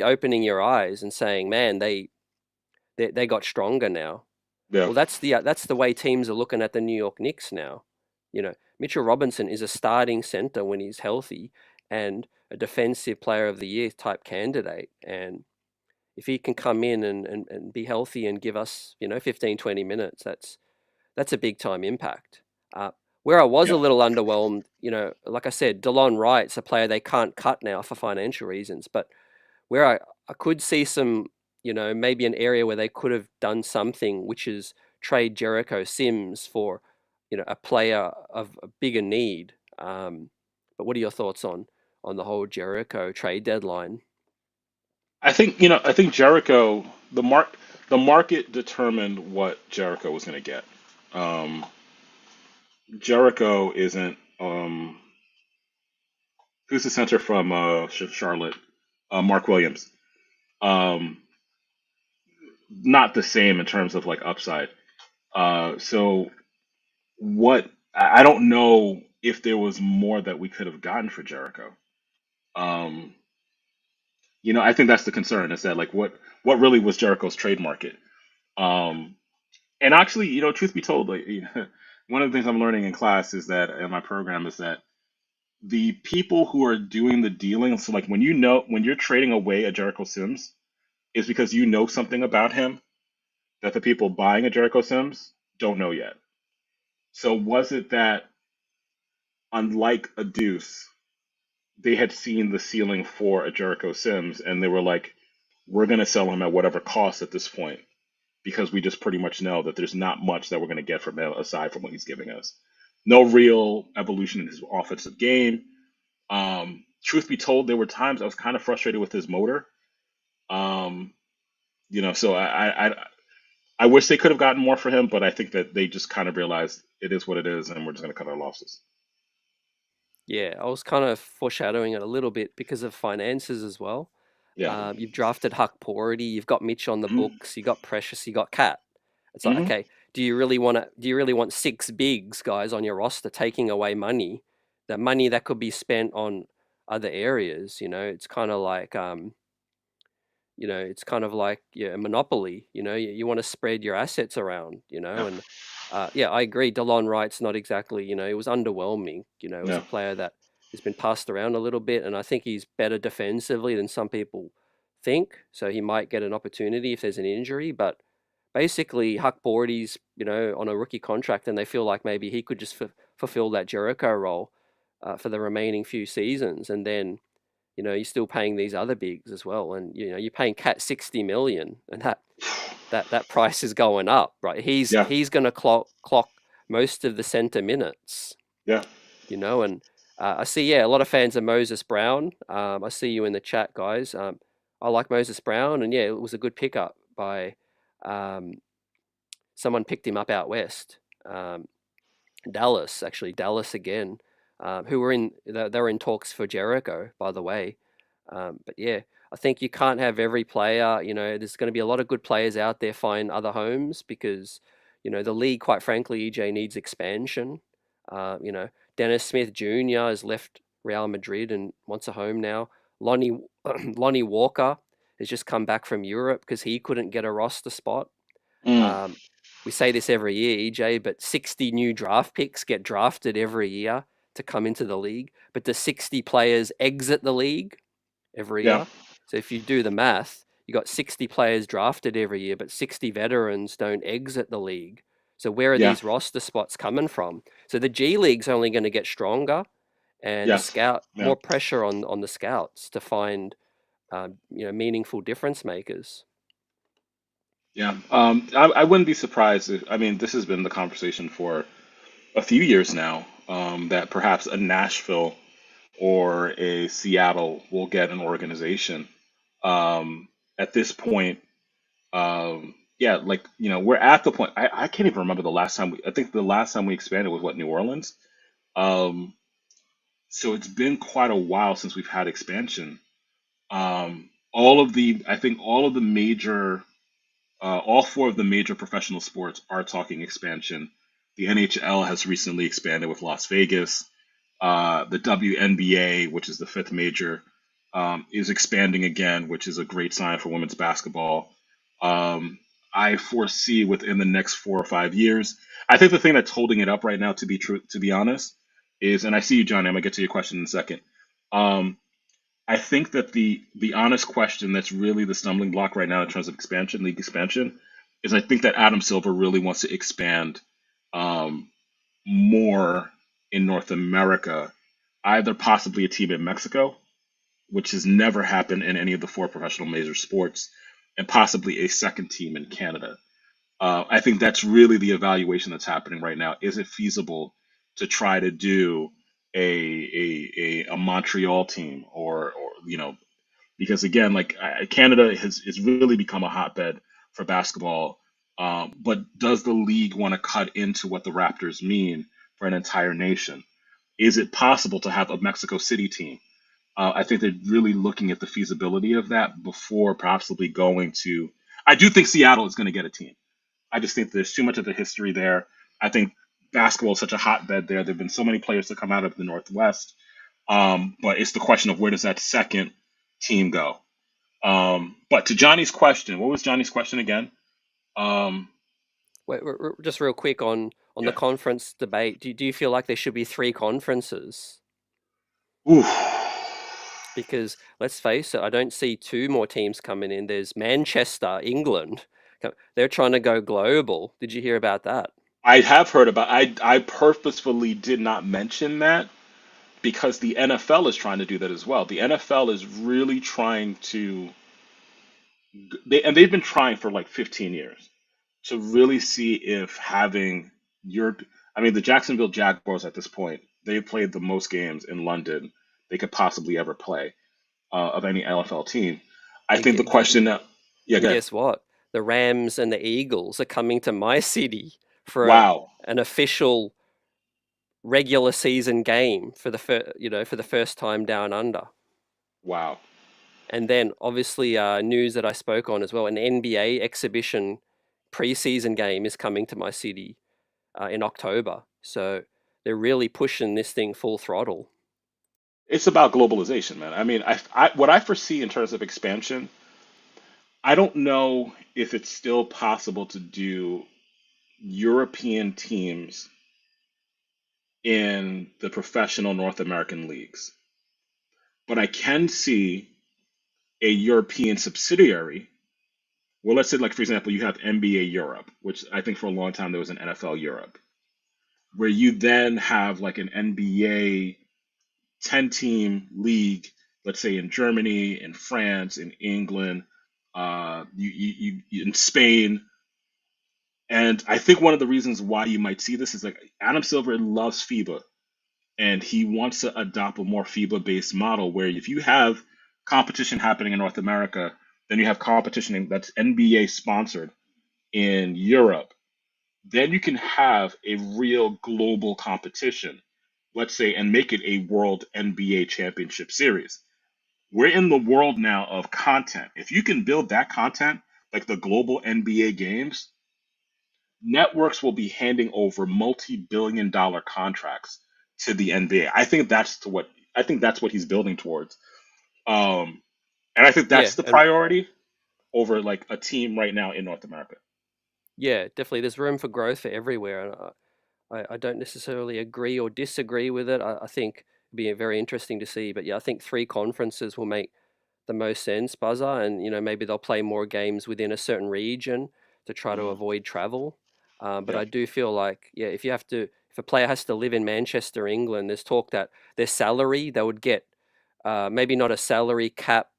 opening your eyes and saying, man, they got stronger now. yeah. Well, that's the way teams are looking at the New York Knicks now. Mitchell Robinson is a starting center when he's healthy and a defensive player of the year type candidate. And if he can come in and be healthy and give us, 15, 20 minutes, that's a big time impact. Uh, where I was a Yeah. little underwhelmed, like I said, DeLon Wright's a player they can't cut now for financial reasons, but where I could see some, maybe an area where they could have done something, which is trade Jericho Sims for, a player of a bigger need. But what are your thoughts on the whole Jericho trade deadline? I think Jericho, the market determined what Jericho was going to get. Um, Jericho isn't who's the center from Charlotte, Mark Williams. Um, Not the same in terms of like upside. So I don't know if there was more that we could have gotten for Jericho. Um, I think that's the concern is that like what really was Jericho's trade market. Um, And actually, truth be told, like one of the things I'm learning in class is that in my program is that the people who are doing the dealing, so like when you're trading away a Jericho Sims, is because you know something about him that the people buying a Jericho Sims don't know yet. So was it that unlike a Deuce, they had seen the ceiling for a Jericho Sims and they were like, we're gonna sell him at whatever cost at this point because we just pretty much know that there's not much that we're going to get from him aside from what he's giving us. No real evolution in his offensive game. Truth be told, there were times I was kind of frustrated with his motor. Um, so I wish they could have gotten more for him, but I think that they just kind of realized it is what it is, and we're just going to cut our losses. Yeah, I was kind of foreshadowing it a little bit because of finances as well. Yeah. You've drafted Huck Porty, you've got Mitch on the Hmm. books, you got Precious, you got Cat. It's like, Hmm. okay, do you really want six bigs guys on your roster taking away money, the money that could be spent on other areas? It's kind of like yeah, a monopoly. You want to spread your assets around. Yeah. And yeah, I agree. DeLon Wright's not exactly. It was underwhelming. It was Yeah. a player that He's been passed around a little bit, and I think he's better defensively than some people think. So he might get an opportunity if there's an injury. But basically, Huck Bordy's on a rookie contract, and they feel like maybe he could just fulfill that Jericho role for the remaining few seasons, and then you're still paying these other bigs as well, and you're paying Cat 60 million, and that price is going up, right? He's Yeah, he's going to clock most of the center minutes, yeah. and I see, yeah, a lot of fans of Moses Brown. I see you in the chat, guys. I like Moses Brown, and yeah, it was a good pickup by um, someone picked him up out west. Um, Dallas, actually, Dallas again, who were they were in talks for Jericho, by the way. But yeah, I think you can't have every player. There's going to be a lot of good players out there find other homes because, the league, quite frankly, EJ needs expansion. Uh, you know, Dennis Smith Jr. has left Real Madrid and wants a home now. Lonnie Lonnie Walker has just come back from Europe because he couldn't get a roster spot. Mm, Um, we say this every year, EJ, but 60 new draft picks get drafted every year to come into the league. But the 60 players exit the league every yeah, year. So if you do the math, you got 60 players drafted every year, but 60 veterans don't exit the league. So where are yeah, these roster spots coming from? So the G League's only going to get stronger, and the yes, scout yeah, more pressure on the scouts to find meaningful difference makers. yeah. I wouldn't be surprised if, I mean, this has been the conversation for a few years now, that perhaps a Nashville or a Seattle will get an organization. At this point, yeah, like, we're at the point, I can't even remember the last time I think the last time we expanded was what, New Orleans? Um, so it's been quite a while since we've had expansion. I think all four of the major professional sports are talking expansion. The NHL has recently expanded with Las Vegas. The WNBA, which is the fifth major, is expanding again, which is a great sign for women's basketball. Um, I foresee within the next 4 or 5 years. I think the thing that's holding it up right now, to be honest, is, and I see you, Johnny. I'm gonna get to your question in a second. Um, I think that the honest question that's really the stumbling block right now in terms of expansion, league expansion, is I think that Adam Silver really wants to expand um, more in North America, either possibly a team in Mexico, which has never happened in any of the four professional major sports, and possibly a second team in Canada. I think that's really the evaluation that's happening right now. Is it feasible to try to do a Montreal team, or because again, like, Canada has really become a hotbed for basketball. But does the league want to cut into what the Raptors mean for an entire nation? Is it possible to have a Mexico City team? I think they're really looking at the feasibility of that before possibly going to. I do think Seattle is going to get a team. I just think there's too much of the history there. I think basketball is such a hotbed there. There have been so many players that come out of the Northwest. But it's the question of where does that second team go? But to Johnny's question, what was Johnny's question again? Um, Wait, just real quick on the yeah. conference debate. Do you feel like there should be three conferences? Oof. Because let's face it, I don't see two more teams coming in. There's Manchester, England. They're trying to go global. Did you hear about that? I have heard about. I purposefully did not mention that because the NFL is trying to do that as well. The NFL is really trying to. They've been trying for like 15 years to really see if having your. I mean, the Jacksonville Jaguars at this point, they've played the most games in London they could possibly ever play, of any NFL team. I And think the get, question now. Yeah, and good. guess what? The Rams and the Eagles are coming to my city for Wow. an official regular season game for the first time down under. Wow. And then obviously news that I spoke on as well, an NBA exhibition preseason game is coming to my city in October. So they're really pushing this thing full throttle. It's about globalization, man. I mean, what I foresee in terms of expansion, I don't know if it's still possible to do European teams in the professional North American leagues. But I can see a European subsidiary. Well, let's say, like, for example, you have NBA Europe, which I think for a long time there was an NFL Europe, where you then have like an NBA 10-team league, let's say in Germany, in France, in England, in Spain. And I think one of the reasons why you might see this is like Adam Silver loves FIBA and he wants to adopt a more FIBA based model where if you have competition happening in North America, then you have competition that's NBA sponsored in Europe, then you can have a real global competition, let's say, and make it a world NBA championship series. We're in the world now of content. If you can build that content, like the global NBA games, networks will be handing over multi-billion-dollar contracts to the NBA. I think that's what he's building towards. Um, and I think Yeah, that's the and priority over like a team right now in North America. yeah, definitely. There's room for growth for everywhere, and I don't necessarily agree or disagree with it. I think it'd be very interesting to see. But yeah, I think three conferences will make the most sense, Buzzer, and maybe they'll play more games within a certain region to try to Hmm. avoid travel. But Yeah. I do feel like, yeah, if a player has to live in Manchester, England, there's talk that their salary they would get, maybe not a salary cap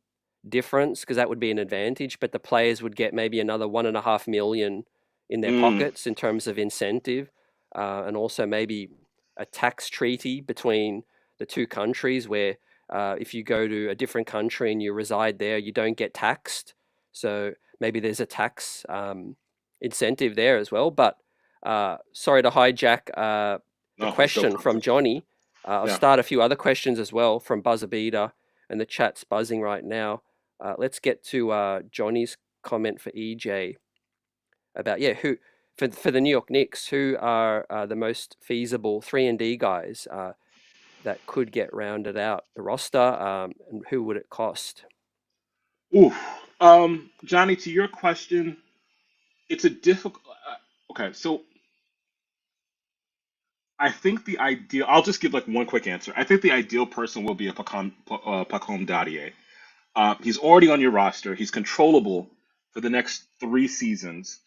difference because that would be an advantage, but the players would get maybe another 1.5 million in their Mm. pockets in terms of incentive, and also maybe a tax treaty between the two countries where if you go to a different country and you reside there, you don't get taxed. So maybe there's a tax incentive there as well. But sorry to hijack the No, let's go. question from Johnny. I'll Yeah. start a few other questions as well from Buzzer Beater, and the chat's buzzing right now. Let's get to Johnny's comment for EJ about who for the New York Knicks, who are the most feasible 3-and-D guys that could get rounded out the roster, and who would it cost? Ooh. Johnny, to your question, it's a difficult. Okay, so I think the ideal. I'll just give like one quick answer. I think the ideal person will be a Pacom Dadier. He's already on your roster. He's controllable for the next 3 seasons,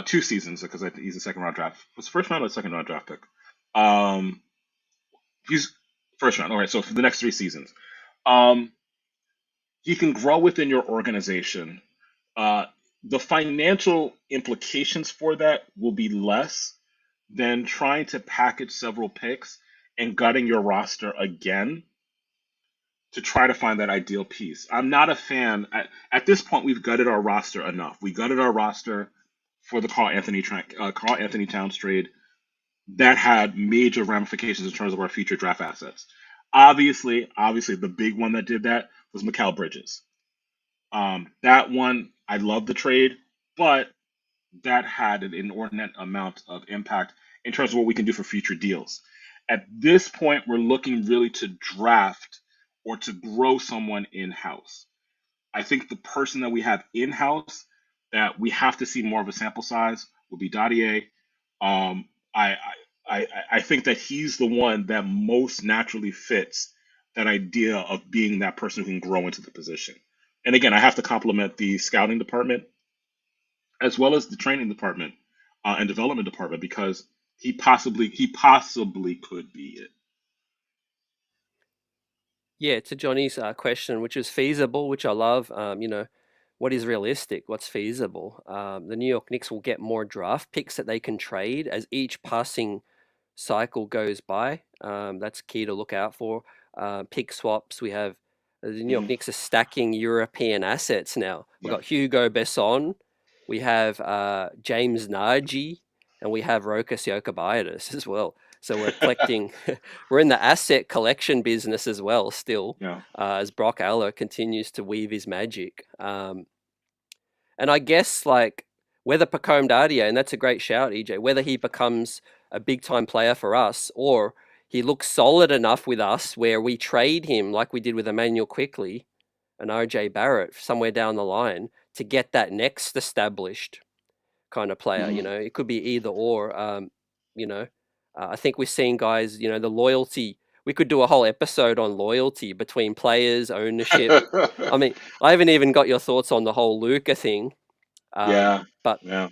2 seasons because I think he's a second round draft. Was first round or second round draft pick? Um, he's first round. All right, so for the next 3 seasons, um, he can grow within your organization. Uh, the financial implications for that will be less than trying to package several picks and gutting your roster again to try to find that ideal piece. I'm not a fan. At this point, we've gutted our roster enough. We gutted our roster for the Carl Anthony Towns trade that had major ramifications in terms of our future draft assets. Obviously, the big one that did that was Mikal Bridges. That one, I love the trade, but that had an inordinate amount of impact in terms of what we can do for future deals. At this point, we're looking really to draft or to grow someone in house. I think the person that we have in house that we have to see more of a sample size will be Dadier. Um, I think that he's the one that most naturally fits that idea of being that person who can grow into the position. And again, I have to compliment the scouting department as well as the training department and development department because he possibly could be it. Yeah, to Johnny's question, which is feasible, which I love. What is realistic? What's feasible? The New York Knicks will get more draft picks that they can trade as each passing cycle goes by. That's key to look out for. Pick swaps. We have the New York Hmm. Knicks are stacking European assets now. We've Yeah. got Hugo Besson, we have James Nagy, and we have Rokas Jokibayidis as well. So we're collecting, we're in the asset collection business as well, still, Yeah. as Brock Aller continues to weave his magic. And I guess like whether Pacome Dardier, and that's a great shout, EJ, whether he becomes a big time player for us or he looks solid enough with us where we trade him like we did with Emmanuel Quickly and RJ Barrett somewhere down the line to get that next established kind of player. Hmm. It could be either or. You know, I think we're seeing guys, the loyalty. We could do a whole episode on loyalty between players, ownership. I mean, I haven't even got your thoughts on the whole Luca thing, Yeah, but yeah.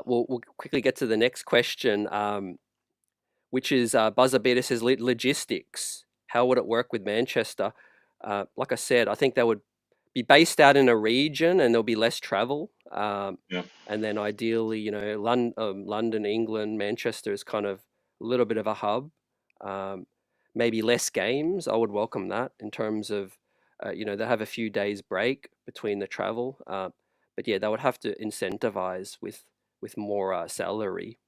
we'll quickly get to the next question, which is Buzzer Beater says logistics. How would it work with Manchester? Like I said, I think they would be based out in a region and there'll be less travel. Yeah. And then ideally, London, England, Manchester is kind of a little bit of a hub. Um, Maybe less games. I would welcome that in terms of, they have a few days break between the travel. But yeah, they would have to incentivize with more salary.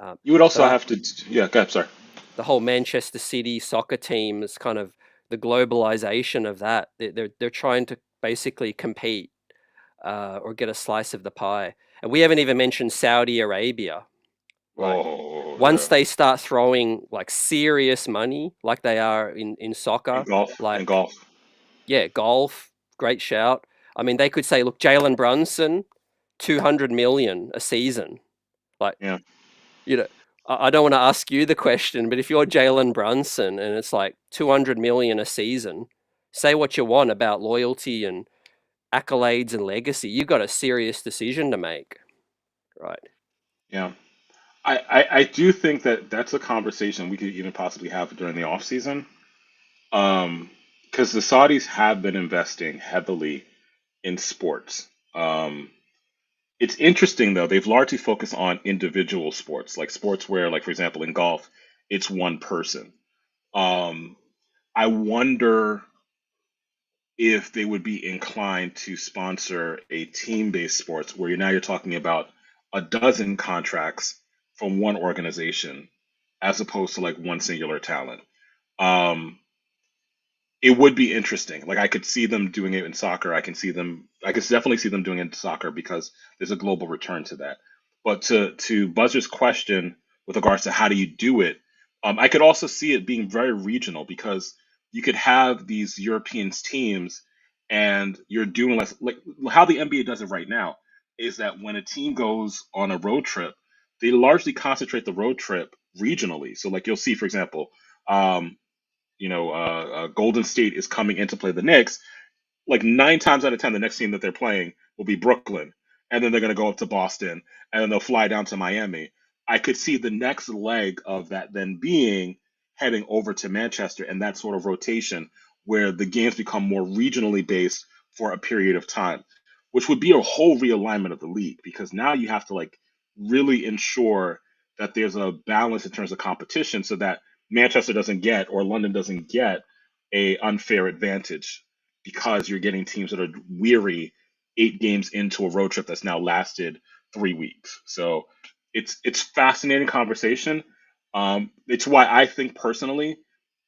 Um, You would but also have to, yeah, go ahead, sorry. the whole Manchester City soccer team is kind of the globalization of that. They're trying to basically compete or get a slice of the pie. And we haven't even mentioned Saudi Arabia. Like Oh, once yeah. they start throwing like serious money, like they are in And soccer, golf, and like golf. yeah, golf, great shout. I mean, they could say, look, Jalen Brunson, 200 million a season. Like Yeah, you know, I don't want to ask you the question, but if you're Jalen Brunson and it's like 200 million a season, say what you want about loyalty and accolades and legacy. You've got a serious decision to make, right? yeah. I do think that that's a conversation we could even possibly have during the off season. Because the Saudis have been investing heavily in sports. It's interesting though, they've largely focused on individual sports, like sports where, like for example, in golf, it's one person. Um, I wonder if they would be inclined to sponsor a team-based sports where you're talking about a dozen contracts from one organization as opposed to like one singular talent. Um, it would be interesting. Like I could see them doing it in soccer. I could definitely see them doing it in soccer because there's a global return to that. But to Buzzer's question with regards to how do you do it, I could also see it being very regional because you could have these European teams and you're doing like how the NBA does it right now is that when a team goes on a road trip, they largely concentrate the road trip regionally. So like you'll see, for example, um, Golden State is coming in to play the Knicks, like 9 times out of 10, the next team that they're playing will be Brooklyn. And then they're going to go up to Boston and then they'll fly down to Miami. I could see the next leg of that then being heading over to Manchester and that sort of rotation where the games become more regionally based for a period of time, which would be a whole realignment of the league because now you have to like really ensure that there's a balance in terms of competition so that Manchester doesn't get or London doesn't get a unfair advantage because you're getting teams that are weary 8 games into a road trip that's now lasted 3 weeks. So it's fascinating conversation. It's why I think personally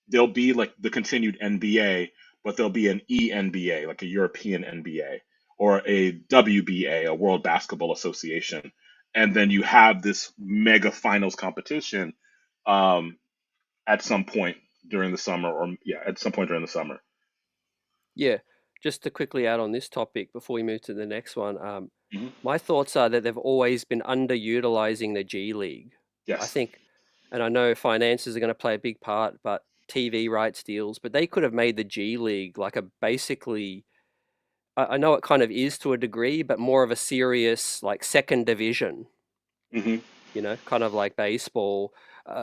there'll be like the continued NBA, but there'll be an ENBA, like a European NBA, or a WBA, a World Basketball Association, and then you have this mega finals competition um, at some point during the summer, or yeah, at some point during the summer. Yeah. Just to quickly add on this topic before we move to the next one, Mhm. my thoughts are that they've always been underutilizing the G League. I Yes. think, and I know finances are going to play a big part, but TV rights deals, but they could have made the G League like a basically, I know it kind of is to a degree, but more of a serious like second division, Hmm. kind of like baseball,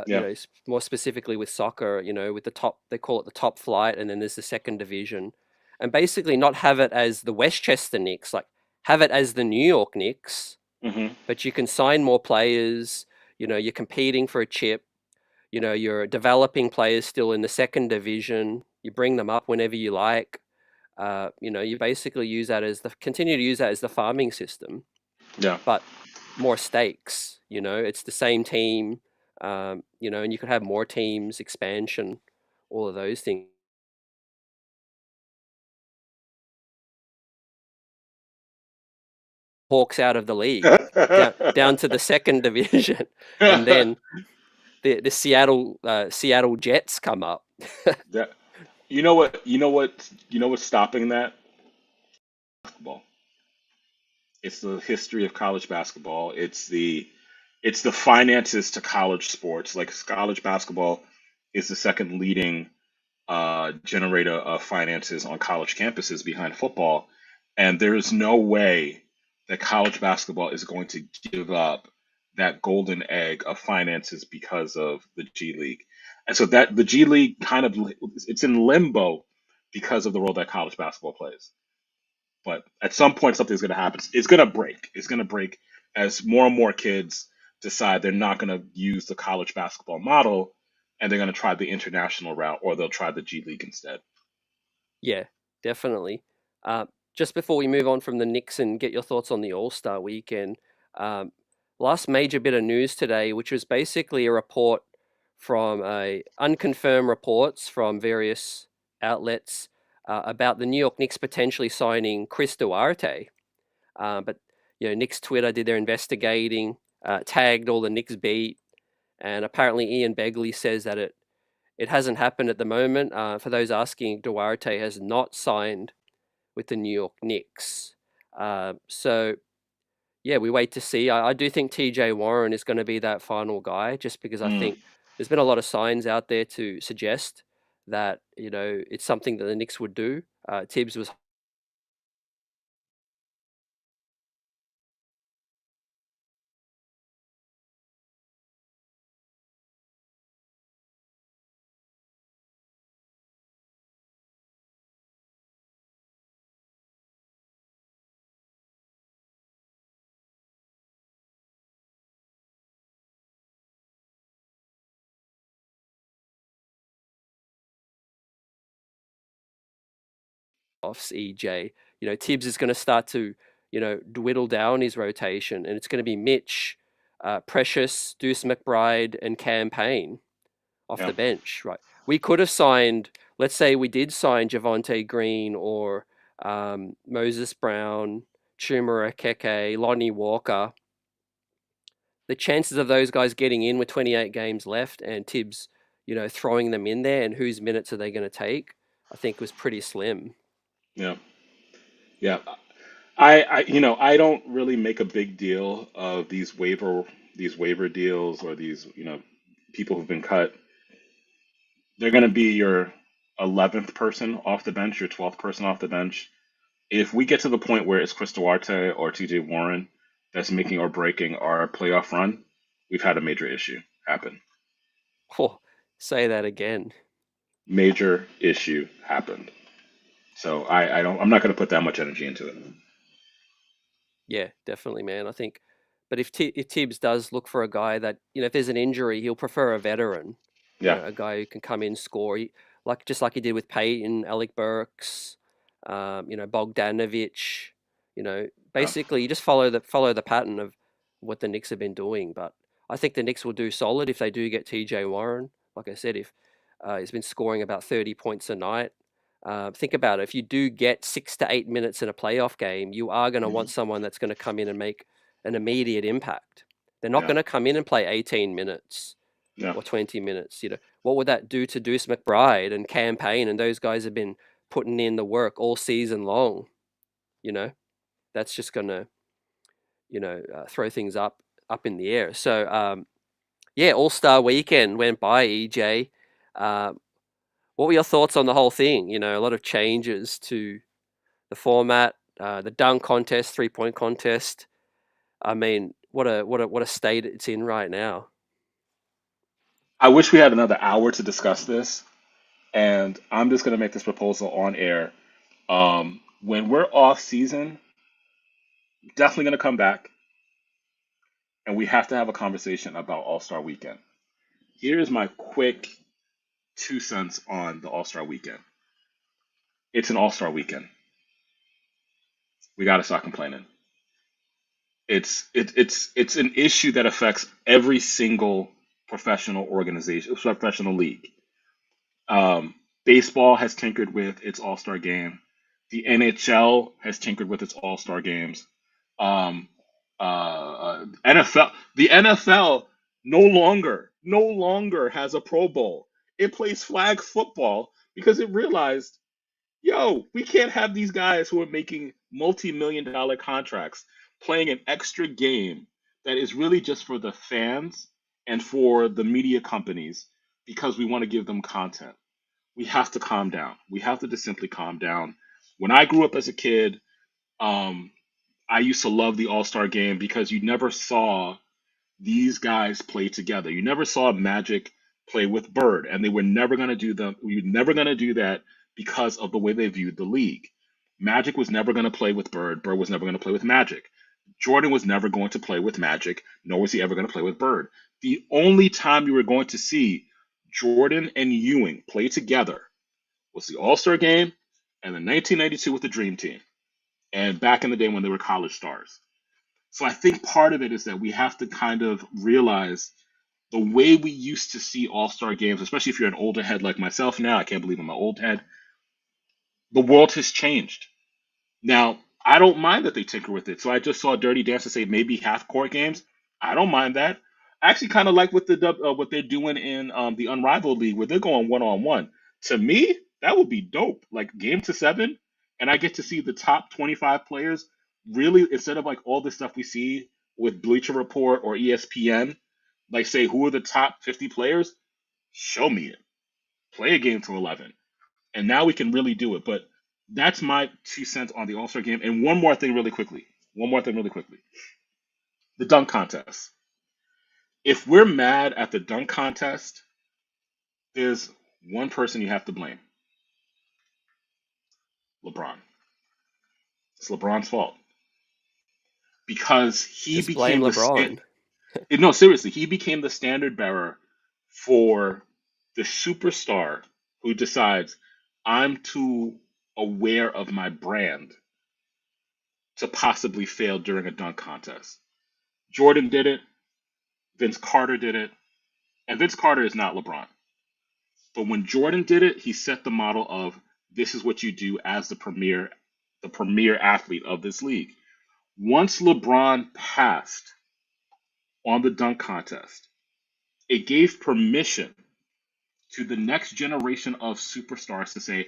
Yeah. more specifically with soccer, with the top, they call it the top flight, and then there's the second division. And basically not have it as the Westchester Knicks, like have it as the New York Knicks, Hmm. but you can sign more players, you're competing for a chip, you're developing players still in the second division, you bring them up whenever you like. You basically use that as continue to use that as the farming system, Yeah. but more stakes. It's the same team. And you could have more teams, expansion, all of those things. Hawks out of the league, down to the second division, and then the Seattle Jets come up. That, you know what's stopping that? Basketball. It's the history of college basketball. it's the finances to college sports. Like college basketball is the second leading generator of finances on college campuses behind football. And there is no way that college basketball is going to give up that golden egg of finances because of the G League. And so that the G League kind of it's in limbo because of the role that college basketball plays. But at some point, something's going to happen. It's going to break. It's going to break as more and more kids decide they're not going to use the college basketball model and they're going to try the international route or they'll try the G League instead. Yeah, definitely. Uh, just before we move on from the Knicks and get your thoughts on the All Star weekend, um, last major bit of news today, which was basically a report from unconfirmed reports from various outlets about the New York Knicks potentially signing Chris Duarte. But Knicks Twitter did their investigating, tagged all the Knicks beat, and apparently Ian Begley says that it hasn't happened at the moment. For those asking, Duarte has not signed with the New York Knicks. So, yeah, we wait to see. I do think TJ Warren is going to be that final guy, just because I Mm, think there's been a lot of signs out there to suggest that, it's something that the Knicks would do. Tibbs was offs EJ. Tibbs is going to start to, dwittle down his rotation, and it's going to be Mitch, Precious, Deuce McBride, and Campaign off yeah, the bench, right? We could have signed, let's say we did sign Javonte Green or Moses Brown, Chuma Keke, Lonnie Walker. The chances of those guys getting in with 28 games left and Tibbs, throwing them in there and whose minutes are they going to take, I think was pretty slim. yeah, yeah. I don't really make a big deal of these waiver deals or these, people who've been cut. They're going to be your 11th person off the bench, your 12th person off the bench. If we get to the point where it's Chris Duarte or TJ Warren that's making or breaking our playoff run, we've had a major issue happen. Oh, say that again. Major issue happened. So I'm not going to put that much energy into it. Yeah, definitely, man. I think, but if Tibbs does look for a guy that if there's an injury, he'll prefer a veteran. Yeah, A guy who can come in, score, just like he did with Peyton, Alec Burks, Bogdanovich. uh, Basically, you just follow the pattern of what the Knicks have been doing. But I think the Knicks will do solid if they do get T.J. Warren. Like I said, if he's been scoring about 30 points a night. Think about it. If you do get 6 to 8 minutes in a playoff game, you are going to want someone that's going to come in and make an immediate impact. They're not yeah, going to come in and play 18 minutes yeah, or 20 minutes. What would that do to Deuce McBride and Campaign? And those guys have been putting in the work all season long. You know, that's just going to, throw things up in the air. So, yeah, All Star Weekend went by, EJ. Uh, what were your thoughts on the whole thing? A lot of changes to the format, the dunk contest, 3-point contest. I mean, what a state it's in right now. I wish we had another hour to discuss this, and I'm just going to make this proposal on air. When we're off season, definitely going to come back, and we have to have a conversation about All Star Weekend. Here's my quick 2 cents on the All Star Weekend. It's an All Star Weekend. We got to stop complaining. It's an issue that affects every single professional organization, professional league. Um, Baseball has tinkered with its All Star game. The NHL has tinkered with its All Star games. Um, NFL, the NFL no longer has a Pro Bowl. It plays flag football because it realized, yo, we can't have these guys who are making multi-million dollar contracts playing an extra game that is really just for the fans and for the media companies because we want to give them content. We have to calm down. We have to just simply calm down. When I grew up as a kid, um, I used to love the All Star game because you never saw these guys play together. You never saw Magic play with Bird, and they were never going to do them. We were never going to do that because of the way they viewed the league. Magic was never going to play with Bird. Bird was never going to play with Magic. Jordan was never going to play with Magic, nor was he ever going to play with Bird. The only time you were going to see Jordan and Ewing play together was the All Star game and the 1992 with the Dream Team, and back in the day when they were college stars. So I think part of it is that we have to kind of realize the way we used to see All Star games, especially if you're an older head like myself now. I can't believe I'm an old head. The world has changed. Now, I don't mind that they tinker with it. So I just saw Dirty Dancer say maybe half court games. I don't mind that. I actually kind of like what they're doing in the Unrivaled League where they're going one on one. To me, that would be dope. Like game to seven, and I get to see the top 25 players really instead of like all the stuff we see with Bleacher Report or ESPN. Like say who are the top 50 players? Show me it. Play a game to 11 and now we can really do it. But that's my 2 cents on the All Star game. And one more thing, really quickly. One more thing, really quickly. The dunk contest. If we're mad at the dunk contest, there's one person you have to blame: LeBron. It's LeBron's fault because he Just blame became LeBron. no, seriously, he became the standard bearer for the superstar who decides I'm too aware of my brand to possibly fail during a dunk contest. Jordan did it. Vince Carter did it. And Vince Carter is not LeBron. But when Jordan did it, he set the model of this is what you do as the premier athlete of this league. Once LeBron passed on the dunk contest, it gave permission to the next generation of superstars to say,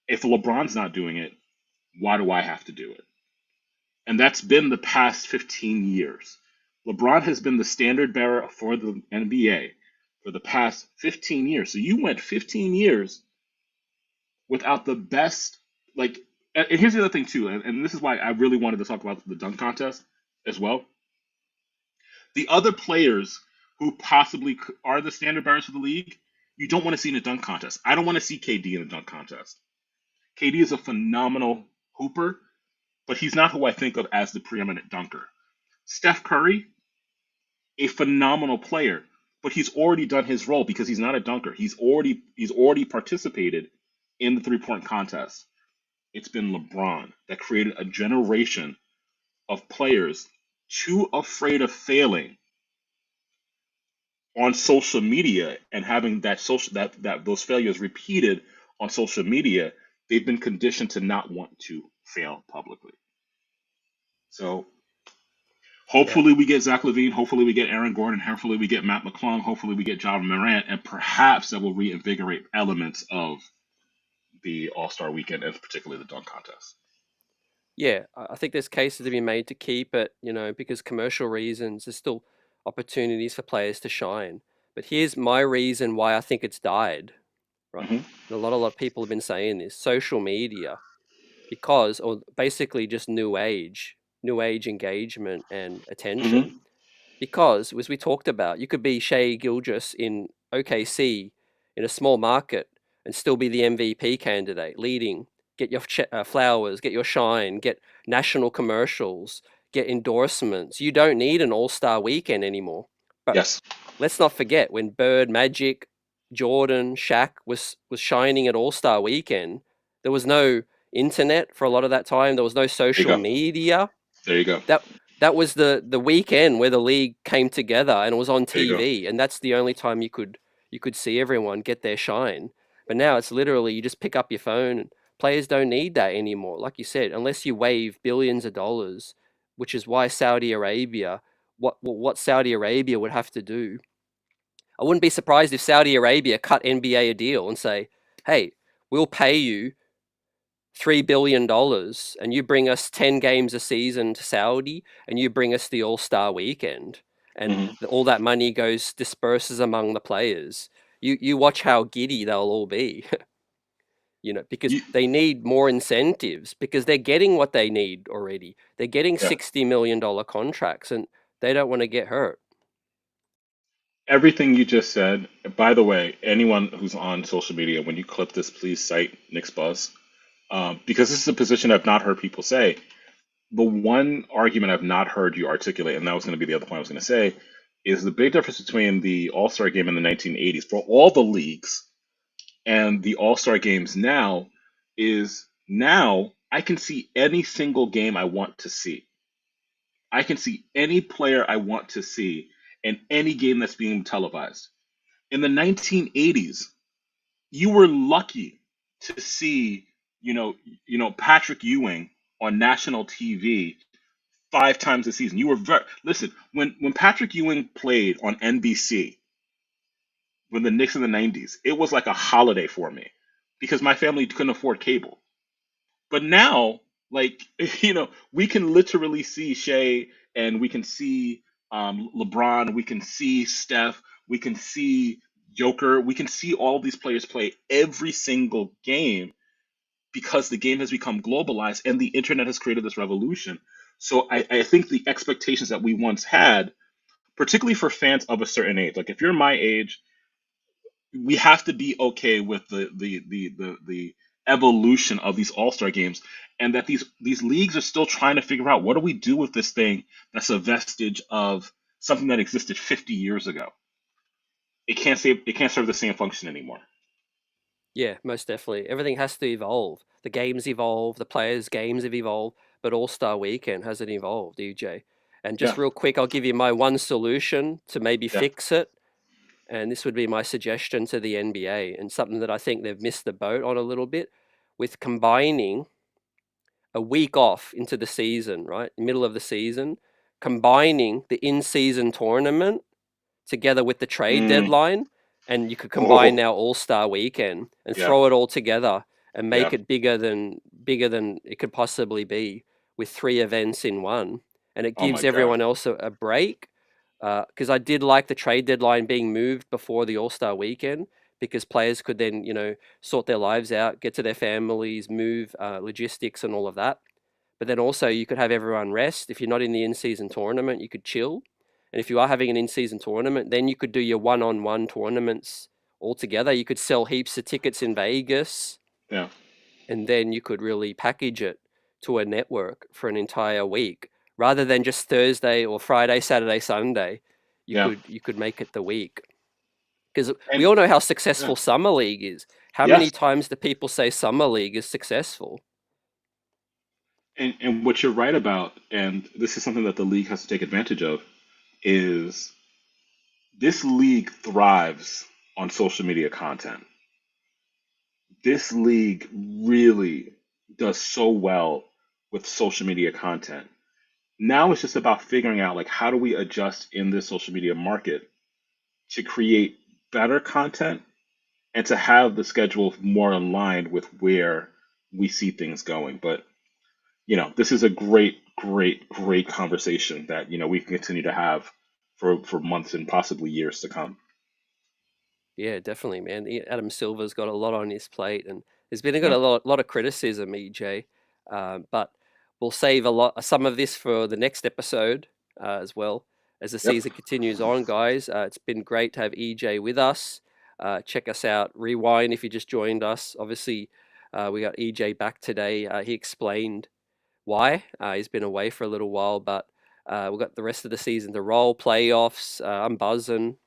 if LeBron's not doing it, why do I have to do it? And that's been the past 15 years. LeBron has been the standard bearer for the NBA for the past 15 years. So you went 15 years without the best, like, and here's the other thing too, and this is why I really wanted to talk about the dunk contest as well. The other players who possibly are the standard bearers for the league, you don't want to see in a dunk contest. I don't want to see KD in a dunk contest. KD is a phenomenal hooper, but he's not who I think of as the preeminent dunker. Steph Curry, a phenomenal player, but he's already done his role because he's not a dunker. He's already participated in the 3 point contest. It's been LeBron that created a generation of players too afraid of failing on social media and having that those failures repeated on social media. They've been conditioned to not want to fail publicly. So Yeah. hopefully we get Zach Levine. Hopefully we get Aaron Gordon. Hopefully we get Matt McClung. Hopefully we get John Morant, and perhaps that will reinvigorate elements of the All Star Weekend, and particularly the dunk contest. Yeah, I think there's cases to be made to keep it, because commercial reasons, there's still opportunities for players to shine. But here's my reason why I think it's died, right? Hmm. And a lot of people have been saying this: social media, because, or basically just new age engagement and attention. Hmm. Because, as we talked about, you could be Shea Gilgeous in OKC in a small market and still be the MVP candidate, leading, get your flowers, get your shine, get national commercials, get endorsements. You don't need an all star weekend anymore. But Yes. let's not forget when Bird, Magic, Jordan, Shaq was shining at All Star Weekend, there was no internet for a lot of that time. There was no There you social go. media. There you go. That was the weekend where the league came together and it was on There you go. TV, and that's the only time you could see everyone get their shine. But now it's literally you just pick up your phone. And players don't need that anymore, like you said, unless you wave billions of dollars, which is why Saudi Arabia, what Saudi Arabia would have to do. I wouldn't be surprised if Saudi Arabia cut NBA a deal and say, "Hey, we'll pay you $3 billion, and you bring us 10 games a season to Saudi, and you bring us the All-Star weekend, and Hmm. all that money goes disperses among the players. You watch how giddy they'll all be, because You, they need more incentives because they're getting what they need already. They're getting yeah. $60 million contracts, and they don't want to get hurt. Everything you just said. By the way, anyone who's on social media, when you clip this, please cite Nick's Buzz, because this is a position I've not heard people say. The one argument I've not heard you articulate, and that was going to be the other point I was going to say, is the big difference between the All Star game in the 1980s for all the leagues and the All Star games now is now I can see any single game I want to see. I can see any player I want to see in any game that's being televised. In the 1980s, you were lucky to see, Patrick Ewing on national TV 5 times a season. You were very listen when Patrick Ewing played on NBC when the Knicks in the 90s. It was like a holiday for me because my family couldn't afford cable. But now, like we can literally see Shea and we can see LeBron, we can see Steph, we can see Joker, we can see all these players play every single game because the game has become globalized and the internet has created this revolution. So I think the expectations that we once had, particularly for fans of a certain age, like if you're my age, we have to be okay with the evolution of these all-star games, and that these leagues are still trying to figure out what do we do with this thing that's a vestige of something that existed 50 years ago. It can't serve the same function anymore. Yeah, most definitely. Everything has to evolve. The games evolve, the players' games have evolved, but All Star Weekend hasn't evolved, EJ. And Yeah, just real quick, I'll give you my one solution to maybe yeah. fix it. And this would be my suggestion to the NBA, and something that I think they've missed the boat on a little bit with combining a week off into the season, right? Middle of the season, combining the in season tournament together with the trade Mm. deadline, and you could combine Oh, now All-Star weekend and yeah, throw it all together and yeah. make it bigger than it could possibly be with three events in one. And it Oh my gives God. everyone else a break. Because I did like the trade deadline being moved before the All-Star weekend, because players could then, sort their lives out, get to their families, move, logistics and all of that. But then also you could have everyone rest. If you're not in the in-season tournament, you could chill. And if you are having an in-season tournament, then you could do your one-on-one tournaments all together. You could sell heaps of tickets in Vegas, Yeah, and then you could really package it to a network for an entire week rather than just Thursday or Friday, Saturday, Sunday. You yeah. could you could make it the week, because we And all know how yeah, successful summer league is. How yes. many times do people say summer league is successful? And what you're right about, and this is something that the league has to take advantage of, is this league thrives on social media content. This league really does so well with social media content. Now it's just about figuring out like how do we adjust in this social media market to create better content and to have the schedule more aligned with where we see things going. But this is a great, great, great conversation that we can continue to have for months and possibly years to come. Yeah, definitely, man. Adam Silver's got a lot on his plate, and there's been got Yeah, a lot of criticism, EJ. But we'll save some of this for the next episode as well as the yep, season continues on, guys. It's been great to have EJ with us. Check us out. Rewind if you just joined us. Obviously, we got EJ back today. He explained why. He's been away for a little while, but we've got the rest of the season to roll, playoffs. I'm buzzing,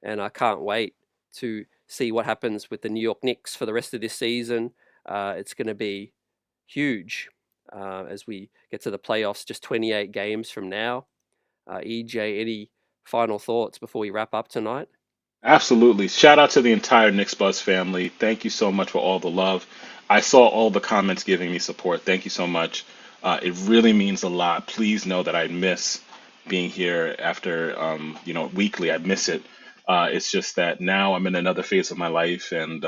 and I can't wait to see what happens with the New York Knicks for the rest of this season. It's going to be huge as we get to the playoffs, just 28 games from now. EJ, any final thoughts before we wrap up tonight? absolutely. Shout out to the entire Knicks Buzz family. Thank you so much for all the love. I saw all the comments giving me support. Thank you so much. It really means a lot. Please know that I miss being here after, weekly. I miss it. It's just that now I'm in another phase of my life, and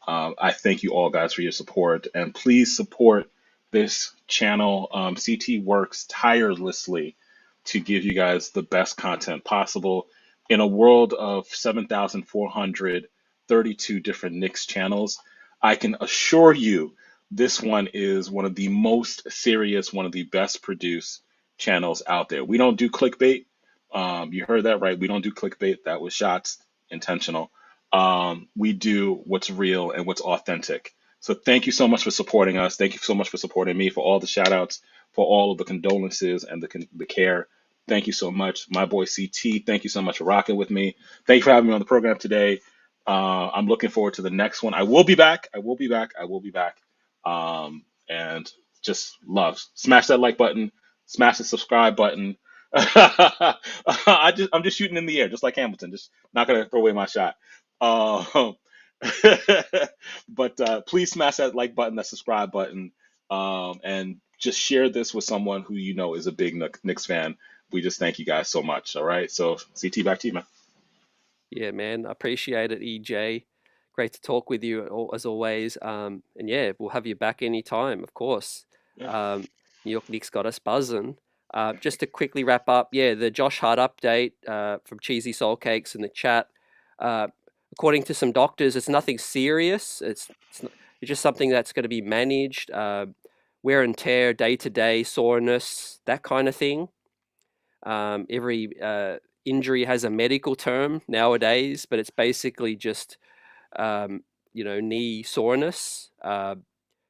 I thank you all guys for your support, and please support this channel. CT works tirelessly to give you guys the best content possible in a world of 7,432 different Knicks channels. I can assure you this one is one of the most serious, one of the best produced channels out there. We don't do clickbait. You heard that right. We don't do clickbait. That was shots, intentional. We do what's real and what's authentic. So thank you so much for supporting us. Thank you so much for supporting me, for all the shout outs, for all of the condolences and the care. Thank you so much. My boy CT, thank you so much for rocking with me. Thank you for having me on the program today. I'm looking forward to the next one. I will be back. I will be back. I will be back. And just love. Smash that like button. Smash the subscribe button. I'm just shooting in the air, just like Hamilton. Just not gonna throw away my shot. Um, but please smash that like button, that subscribe button, and just share this with someone who you know is a big Knicks fan. We just thank you guys so much. All right. So CT, back to you, man. Yeah, man, I appreciate it, EJ. Great to talk with you as always. And yeah, we'll have you back anytime, of course. Yeah. New York Knicks got us buzzing. Just to quickly wrap up, yeah, the Josh Hart update from Cheesy Soul Cakes in the chat. Uh, According to some doctors, it's nothing serious. It's just something that's going to be managed. Wear and tear, day to day, soreness, that kind of thing. Every injury has a medical term nowadays, but it's basically just um, knee soreness.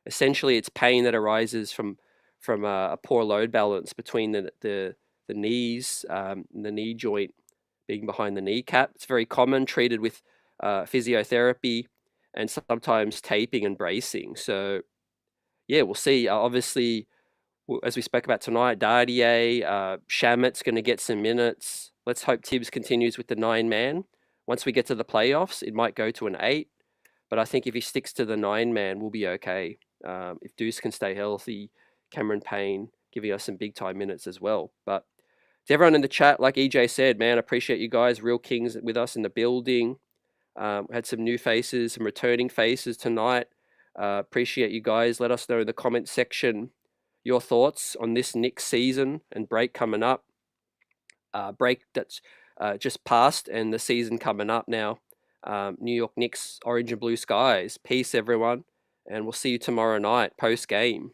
Essentially, it's pain that arises from a poor load balance between the knees, and the knee joint being behind the kneecap. It's very common, treated with physiotherapy and sometimes taping and bracing. So yeah, we'll see. Obviously, as we spoke about tonight, Duarte, Shamit's going to get some minutes. Let's hope Tibbs continues with the 9 man. Once we get to the playoffs, it might go to an 8, but I think if he sticks to the 9 man, we'll be okay. If Deuce can stay healthy, Cameron Payne giving us some big time minutes as well. But to everyone in the chat, like EJ said, man, I appreciate you guys, real kings with us in the building. We had some new faces, some returning faces tonight. Appreciate you guys. Let us know in the comment section your thoughts on this Knicks season and break coming up. Break that's just passed and the season coming up now. New York Knicks, orange and blue skies. Peace, everyone. And we'll see you tomorrow night, post game.